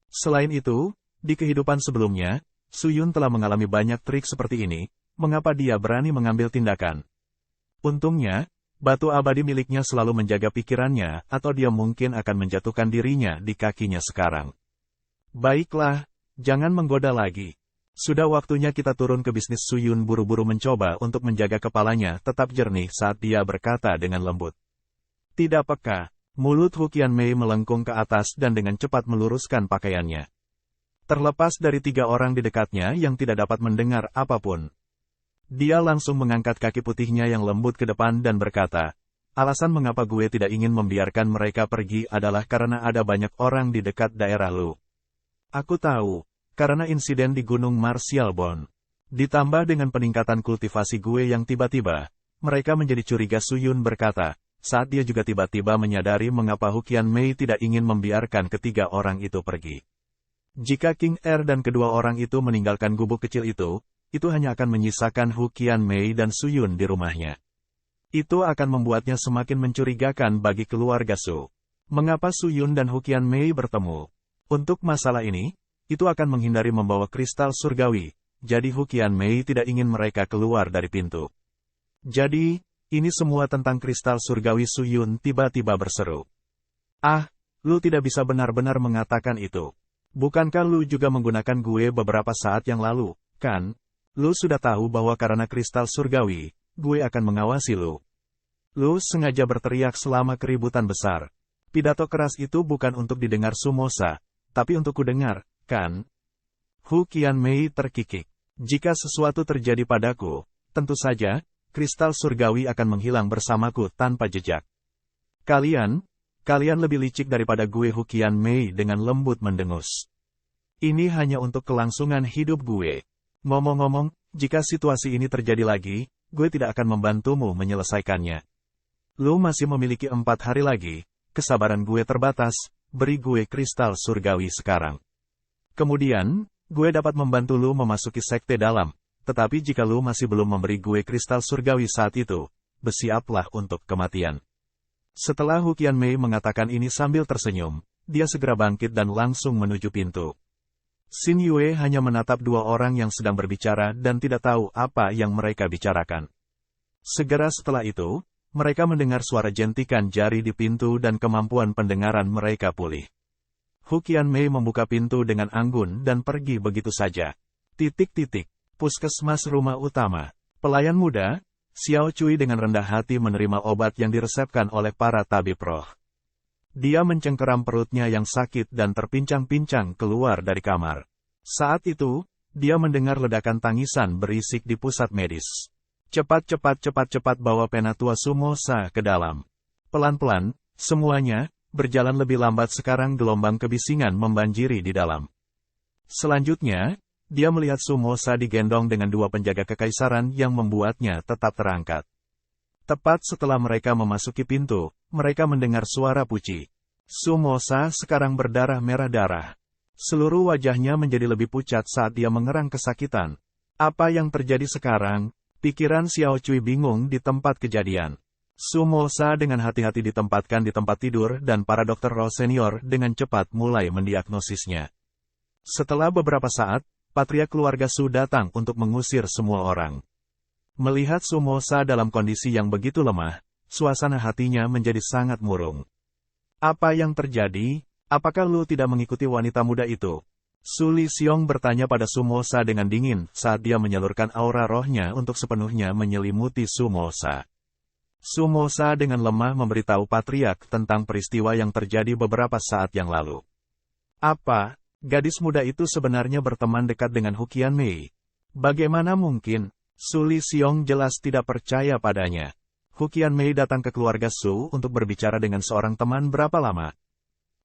Selain itu, di kehidupan sebelumnya, Su Yun telah mengalami banyak trik seperti ini, mengapa dia berani mengambil tindakan? Untungnya, batu abadi miliknya selalu menjaga pikirannya, atau dia mungkin akan menjatuhkan dirinya di kakinya sekarang. Baiklah, jangan menggoda lagi. Sudah waktunya kita turun ke bisnis. Su Yun buru-buru mencoba untuk menjaga kepalanya tetap jernih saat dia berkata dengan lembut. Tidak peka, mulut Hu Qianmei melengkung ke atas dan dengan cepat meluruskan pakaiannya. Terlepas dari 3 orang di dekatnya yang tidak dapat mendengar apapun. Dia langsung mengangkat kaki putihnya yang lembut ke depan dan berkata, alasan mengapa gue tidak ingin membiarkan mereka pergi adalah karena ada banyak orang di dekat daerah lu. Aku tahu, karena insiden di Gunung Martial Bond. Ditambah dengan peningkatan kultivasi gue yang tiba-tiba, mereka menjadi curiga. Su Yun berkata, saat dia juga tiba-tiba menyadari mengapa Hu Qianmei tidak ingin membiarkan ketiga orang itu pergi. Jika King Er dan kedua orang itu meninggalkan gubuk kecil itu hanya akan menyisakan Hu Qianmei dan Su Yun di rumahnya. Itu akan membuatnya semakin mencurigakan bagi keluarga Su. Mengapa Su Yun dan Hu Qianmei bertemu? Untuk masalah ini, itu akan menghindari membawa kristal surgawi, jadi Hu Qianmei tidak ingin mereka keluar dari pintu. Jadi, ini semua tentang kristal surgawi. Su Yun tiba-tiba berseru. Ah, lu tidak bisa benar-benar mengatakan itu. Bukankah lu juga menggunakan gue beberapa saat yang lalu, kan? Lu sudah tahu bahwa karena kristal surgawi, gue akan mengawasi lu. Lu sengaja berteriak selama keributan besar. Pidato keras itu bukan untuk didengar Sumosa, tapi untuk kudengar, kan? Hu Qianmei terkikik. Jika sesuatu terjadi padaku, tentu saja, kristal surgawi akan menghilang bersamaku tanpa jejak. Kalian lebih licik daripada gue. Hu Qianmei dengan lembut mendengus. Ini hanya untuk kelangsungan hidup gue. Ngomong-ngomong, jika situasi ini terjadi lagi, gue tidak akan membantumu menyelesaikannya. Lu masih memiliki 4 hari lagi, kesabaran gue terbatas, beri gue kristal surgawi sekarang. Kemudian, gue dapat membantu lu memasuki sekte dalam, tetapi jika lu masih belum memberi gue kristal surgawi saat itu, bersiaplah untuk kematian. Setelah Hu Qianmei mengatakan ini sambil tersenyum, dia segera bangkit dan langsung menuju pintu. Xin Yue hanya menatap 2 orang yang sedang berbicara dan tidak tahu apa yang mereka bicarakan. Segera setelah itu, mereka mendengar suara jentikan jari di pintu dan kemampuan pendengaran mereka pulih. Hu Qianmei membuka pintu dengan anggun dan pergi begitu saja. Puskesmas rumah utama. Pelayan muda, Xiao Cui dengan rendah hati menerima obat yang diresepkan oleh para tabib roh. Dia mencengkeram perutnya yang sakit dan terpincang-pincang keluar dari kamar. Saat itu, dia mendengar ledakan tangisan berisik di pusat medis. Cepat bawa Penatua Sumosa ke dalam. Pelan-pelan, semuanya berjalan lebih lambat sekarang. Gelombang kebisingan membanjiri di dalam. Selanjutnya, dia melihat Sumosa digendong dengan 2 penjaga kekaisaran yang membuatnya tetap terangkat. Tepat setelah mereka memasuki pintu, mereka mendengar suara puji. Sumosa sekarang berdarah merah darah. Seluruh wajahnya menjadi lebih pucat saat dia mengerang kesakitan. Apa yang terjadi sekarang? Pikiran Xiao Cui bingung di tempat kejadian. Sumosa dengan hati-hati ditempatkan di tempat tidur dan para dokter roh senior dengan cepat mulai mendiagnosisnya. Setelah beberapa saat, patriark keluarga Su datang untuk mengusir semua orang. Melihat Sumosa dalam kondisi yang begitu lemah, suasana hatinya menjadi sangat murung. Apa yang terjadi? Apakah lu tidak mengikuti wanita muda itu? Su Li Xiong bertanya pada Sumosa dengan dingin saat dia menyalurkan aura rohnya untuk sepenuhnya menyelimuti Sumosa. Sumosa dengan lemah memberitahu patriark tentang peristiwa yang terjadi beberapa saat yang lalu. Apa? Gadis muda itu sebenarnya berteman dekat dengan Hu Qianmei. Bagaimana mungkin? Su Li Xiong jelas tidak percaya padanya. Hu Qianmei datang ke keluarga Su untuk berbicara dengan seorang teman berapa lama?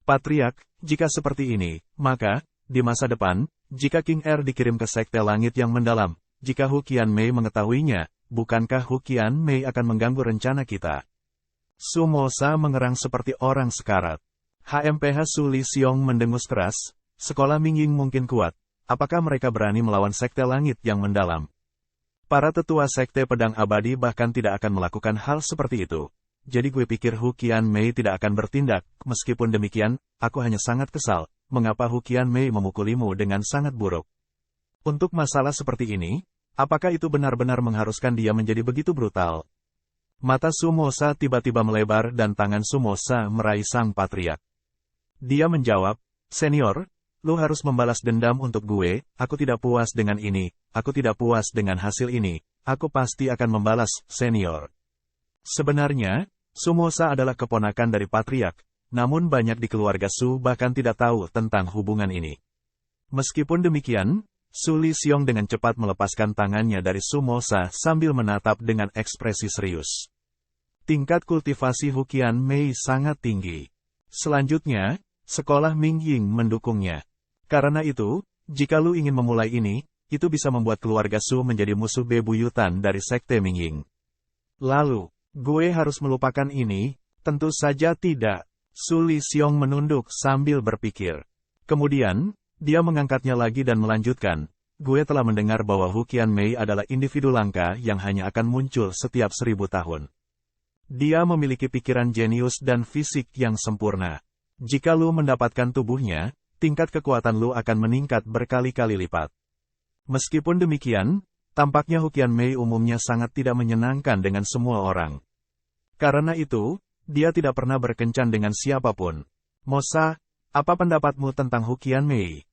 Patriark, jika seperti ini, maka, di masa depan, jika King Er dikirim ke sekte langit yang mendalam, jika Hu Qianmei mengetahuinya, bukankah Hu Qianmei akan mengganggu rencana kita? Sumosa mengerang seperti orang sekarat. HMPH Su Li Xiong mendengus keras, sekolah Mingying mungkin kuat, apakah mereka berani melawan Sekte Langit yang mendalam? Para tetua Sekte Pedang Abadi bahkan tidak akan melakukan hal seperti itu. Jadi gue pikir Hu Qianmei tidak akan bertindak. Meskipun demikian, aku hanya sangat kesal, mengapa Hu Qianmei memukulimu dengan sangat buruk. Untuk masalah seperti ini, apakah itu benar-benar mengharuskan dia menjadi begitu brutal? Mata Sumosa tiba-tiba melebar dan tangan Sumosa meraih sang patriark. Dia menjawab, "Senior, lu harus membalas dendam untuk gue, aku tidak puas dengan ini, aku tidak puas dengan hasil ini, aku pasti akan membalas, senior." Sebenarnya, Sumosa adalah keponakan dari patriark, namun banyak di keluarga Su bahkan tidak tahu tentang hubungan ini. Meskipun demikian, Su Lixiong dengan cepat melepaskan tangannya dari Sumosa sambil menatap dengan ekspresi serius. Tingkat kultivasi Hu Qianmei sangat tinggi. Selanjutnya, sekolah Ming Ying mendukungnya. Karena itu, jika lu ingin memulai ini, itu bisa membuat keluarga Su menjadi musuh bebuyutan dari Sekte Ming Ying. Lalu, gue harus melupakan ini? Tentu saja tidak. Su Lixiong menunduk sambil berpikir. Kemudian, dia mengangkatnya lagi dan melanjutkan, gue telah mendengar bahwa Hu Qianmei adalah individu langka yang hanya akan muncul setiap 1000 tahun. Dia memiliki pikiran jenius dan fisik yang sempurna. Jika lu mendapatkan tubuhnya, tingkat kekuatan lu akan meningkat berkali-kali lipat. Meskipun demikian, tampaknya Hu Qianmei umumnya sangat tidak menyenangkan dengan semua orang. Karena itu, dia tidak pernah berkencan dengan siapapun. Mosa, apa pendapatmu tentang Hu Qianmei?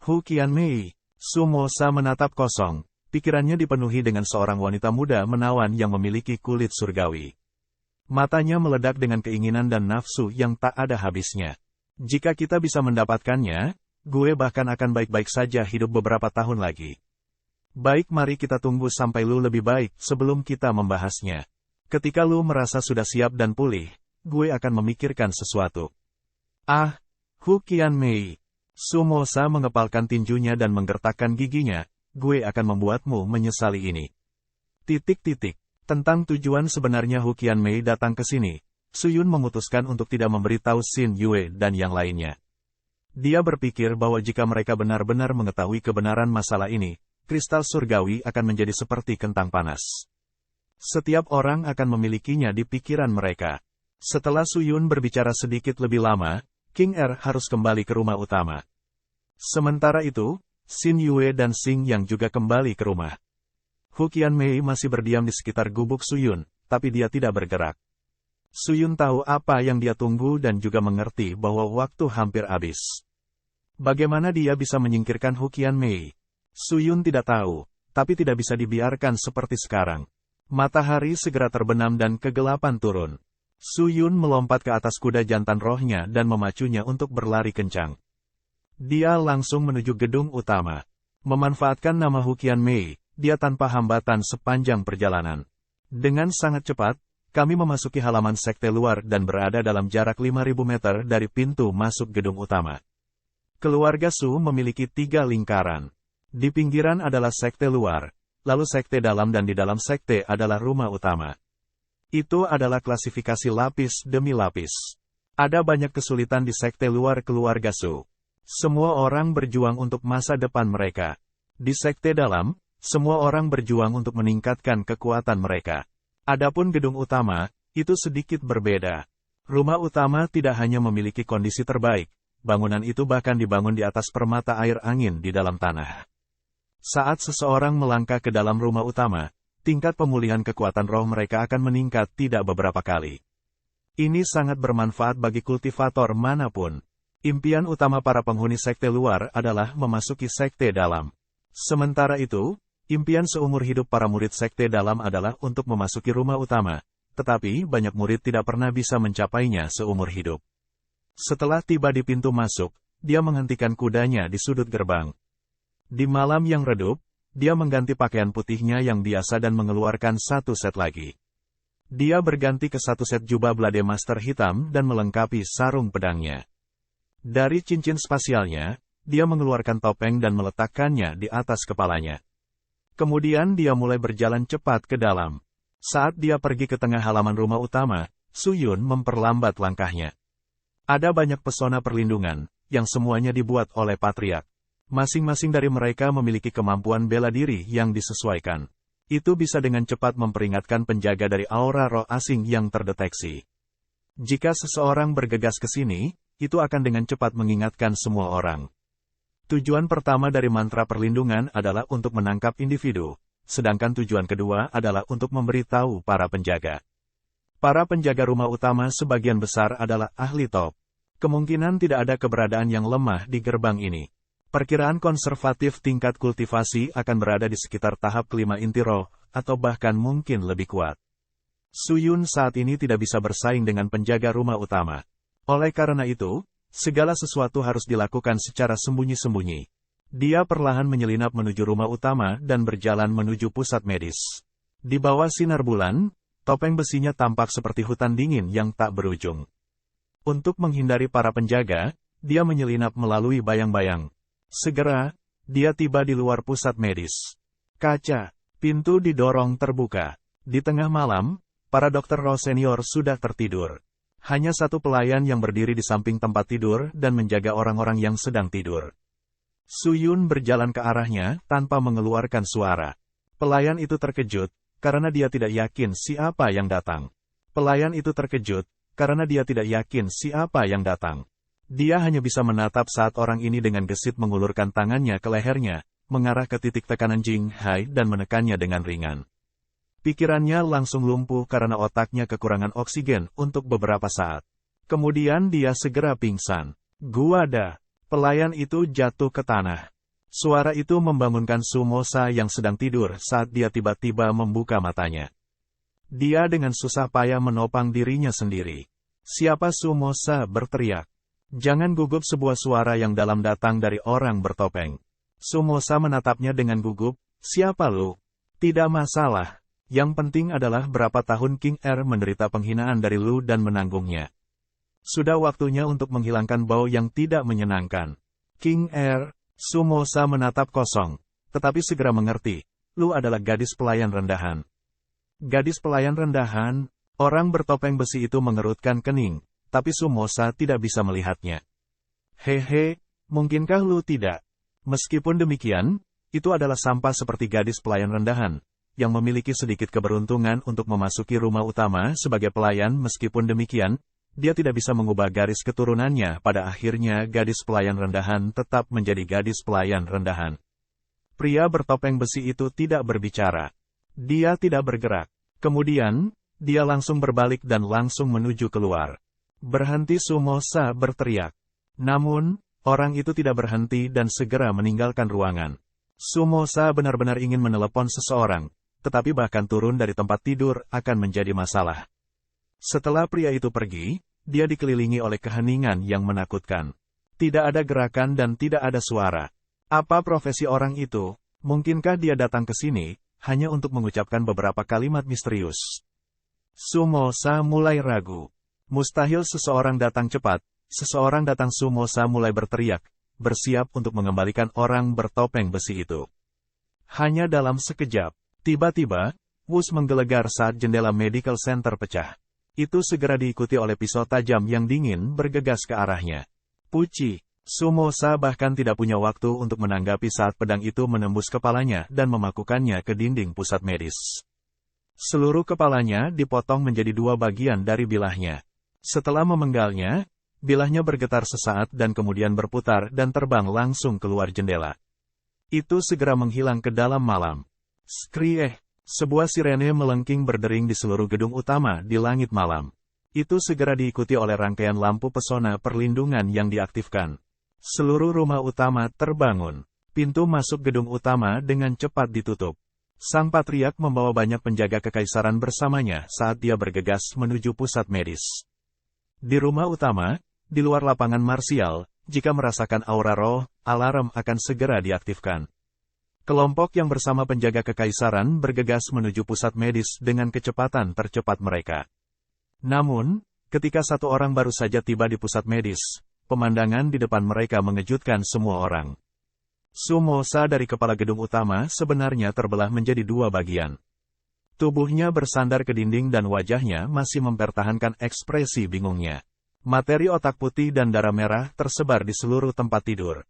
Hu Qianmei, Sumosa menatap kosong, pikirannya dipenuhi dengan seorang wanita muda menawan yang memiliki kulit surgawi. Matanya meledak dengan keinginan dan nafsu yang tak ada habisnya. Jika kita bisa mendapatkannya, gue bahkan akan baik-baik saja hidup beberapa tahun lagi. Baik, mari kita tunggu sampai lu lebih baik sebelum kita membahasnya. Ketika lu merasa sudah siap dan pulih, gue akan memikirkan sesuatu. Ah, Hu Qianmei. Sumosa mengepalkan tinjunya dan menggertakkan giginya, gue akan membuatmu menyesali ini. Tentang tujuan sebenarnya Hu Qianmei datang ke sini, Suyun memutuskan untuk tidak memberitahu Xin Yue dan yang lainnya. Dia berpikir bahwa jika mereka benar-benar mengetahui kebenaran masalah ini, kristal surgawi akan menjadi seperti kentang panas. Setiap orang akan memilikinya di pikiran mereka. Setelah Suyun berbicara sedikit lebih lama, King Er harus kembali ke rumah utama. Sementara itu, Xin Yue dan Xing Yang juga kembali ke rumah. Hu Qianmei masih berdiam di sekitar gubuk Suyun, tapi dia tidak bergerak. Suyun tahu apa yang dia tunggu dan juga mengerti bahwa waktu hampir habis. Bagaimana dia bisa menyingkirkan Hu Qianmei? Suyun tidak tahu, tapi tidak bisa dibiarkan seperti sekarang. Matahari segera terbenam dan kegelapan turun. Suyun melompat ke atas kuda jantan rohnya dan memacunya untuk berlari kencang. Dia langsung menuju gedung utama. Memanfaatkan nama Hu Qianmei, dia tanpa hambatan sepanjang perjalanan. Dengan sangat cepat, kami memasuki halaman sekte luar dan berada dalam jarak 5.000 meter dari pintu masuk gedung utama. Keluarga Su memiliki 3 lingkaran. Di pinggiran adalah sekte luar, lalu sekte dalam dan di dalam sekte adalah rumah utama. Itu adalah klasifikasi lapis demi lapis. Ada banyak kesulitan di sekte luar keluarga Su. Semua orang berjuang untuk masa depan mereka. Di sekte dalam, semua orang berjuang untuk meningkatkan kekuatan mereka. Adapun gedung utama, itu sedikit berbeda. Rumah utama tidak hanya memiliki kondisi terbaik, bangunan itu bahkan dibangun di atas permata air angin di dalam tanah. Saat seseorang melangkah ke dalam rumah utama, tingkat pemulihan kekuatan roh mereka akan meningkat tidak beberapa kali. Ini sangat bermanfaat bagi kultivator manapun. Impian utama para penghuni sekte luar adalah memasuki sekte dalam. Sementara itu, impian seumur hidup para murid sekte dalam adalah untuk memasuki rumah utama, tetapi banyak murid tidak pernah bisa mencapainya seumur hidup. Setelah tiba di pintu masuk, dia menghentikan kudanya di sudut gerbang. Di malam yang redup, dia mengganti pakaian putihnya yang biasa dan mengeluarkan 1 set lagi. Dia berganti ke 1 set jubah Blade Master hitam dan melengkapi sarung pedangnya. Dari cincin spasialnya, dia mengeluarkan topeng dan meletakkannya di atas kepalanya. Kemudian dia mulai berjalan cepat ke dalam. Saat dia pergi ke tengah halaman rumah utama, Suyun memperlambat langkahnya. Ada banyak pesona perlindungan, yang semuanya dibuat oleh patriark. Masing-masing dari mereka memiliki kemampuan bela diri yang disesuaikan. Itu bisa dengan cepat memperingatkan penjaga dari aura roh asing yang terdeteksi. Jika seseorang bergegas ke sini, itu akan dengan cepat mengingatkan semua orang. Tujuan pertama dari mantra perlindungan adalah untuk menangkap individu, sedangkan tujuan kedua adalah untuk memberitahu para penjaga. Para penjaga rumah utama sebagian besar adalah ahli top. Kemungkinan tidak ada keberadaan yang lemah di gerbang ini. Perkiraan konservatif tingkat kultivasi akan berada di sekitar tahap kelima inti roh, atau bahkan mungkin lebih kuat. Suyun saat ini tidak bisa bersaing dengan penjaga rumah utama. Oleh karena itu, segala sesuatu harus dilakukan secara sembunyi-sembunyi. Dia perlahan menyelinap menuju rumah utama dan berjalan menuju pusat medis. Di bawah sinar bulan, topeng besinya tampak seperti hutan dingin yang tak berujung. Untuk menghindari para penjaga, dia menyelinap melalui bayang-bayang. Segera, dia tiba di luar pusat medis. Kaca, pintu didorong terbuka. Di tengah malam, para dokter roh senior sudah tertidur. Hanya satu pelayan yang berdiri di samping tempat tidur dan menjaga orang-orang yang sedang tidur. Suyun berjalan ke arahnya tanpa mengeluarkan suara. Pelayan itu terkejut, karena dia tidak yakin siapa yang datang. Pelayan itu terkejut, karena dia tidak yakin siapa yang datang. Dia hanya bisa menatap saat orang ini dengan gesit mengulurkan tangannya ke lehernya, mengarah ke titik tekanan Jing Hai dan menekannya dengan ringan. Pikirannya langsung lumpuh karena otaknya kekurangan oksigen untuk beberapa saat. Kemudian dia segera pingsan. Guada, pelayan itu jatuh ke tanah. Suara itu membangunkan Sumosa yang sedang tidur saat dia tiba-tiba membuka matanya. Dia dengan susah payah menopang dirinya sendiri. Siapa? Sumosa berteriak. Jangan gugup, sebuah suara yang dalam datang dari orang bertopeng. Sumosa menatapnya dengan gugup. Siapa lu? Tidak masalah. Yang penting adalah berapa tahun King Er menderita penghinaan dari lu dan menanggungnya. Sudah waktunya untuk menghilangkan bau yang tidak menyenangkan. King Er, Sumosa menatap kosong, tetapi segera mengerti, lu adalah gadis pelayan rendahan. Gadis pelayan rendahan, orang bertopeng besi itu mengerutkan kening, tapi Sumosa tidak bisa melihatnya. Hehe, mungkinkah lu tidak? Meskipun demikian, itu adalah sampah seperti gadis pelayan rendahan, yang memiliki sedikit keberuntungan untuk memasuki rumah utama sebagai pelayan. Meskipun demikian, dia tidak bisa mengubah garis keturunannya. Pada akhirnya gadis pelayan rendahan tetap menjadi gadis pelayan rendahan. Pria bertopeng besi itu tidak berbicara. Dia tidak bergerak. Kemudian, dia langsung berbalik dan langsung menuju keluar. Berhenti, Sumosa berteriak. Namun, orang itu tidak berhenti dan segera meninggalkan ruangan. Sumosa benar-benar ingin menelepon seseorang, tetapi bahkan turun dari tempat tidur akan menjadi masalah. Setelah pria itu pergi, dia dikelilingi oleh keheningan yang menakutkan. Tidak ada gerakan dan tidak ada suara. Apa profesi orang itu? Mungkinkah dia datang ke sini hanya untuk mengucapkan beberapa kalimat misterius? Sumosa mulai ragu. Mustahil seseorang datang cepat. Seseorang datang. Sumosa mulai berteriak, bersiap untuk mengembalikan orang bertopeng besi itu. Hanya dalam sekejap, tiba-tiba, Wus menggelegar saat jendela medical center pecah. Itu segera diikuti oleh pisau tajam yang dingin bergegas ke arahnya. Puci, Sumosa bahkan tidak punya waktu untuk menanggapi saat pedang itu menembus kepalanya dan memakukannya ke dinding pusat medis. Seluruh kepalanya dipotong menjadi dua bagian dari bilahnya. Setelah memenggalnya, bilahnya bergetar sesaat dan kemudian berputar dan terbang langsung keluar jendela. Itu segera menghilang ke dalam malam. Skrieh. Sebuah sirene melengking berdering di seluruh gedung utama di langit malam. Itu segera diikuti oleh rangkaian lampu pesona perlindungan yang diaktifkan. Seluruh rumah utama terbangun. Pintu masuk gedung utama dengan cepat ditutup. Sang patriark membawa banyak penjaga kekaisaran bersamanya saat dia bergegas menuju pusat medis. Di rumah utama, di luar lapangan marsial, jika merasakan aura roh, alarm akan segera diaktifkan. Kelompok yang bersama penjaga kekaisaran bergegas menuju pusat medis dengan kecepatan tercepat mereka. Namun, ketika satu orang baru saja tiba di pusat medis, pemandangan di depan mereka mengejutkan semua orang. Sumosa dari kepala gedung utama sebenarnya terbelah menjadi dua bagian. Tubuhnya bersandar ke dinding dan wajahnya masih mempertahankan ekspresi bingungnya. Materi otak putih dan darah merah tersebar di seluruh tempat tidur.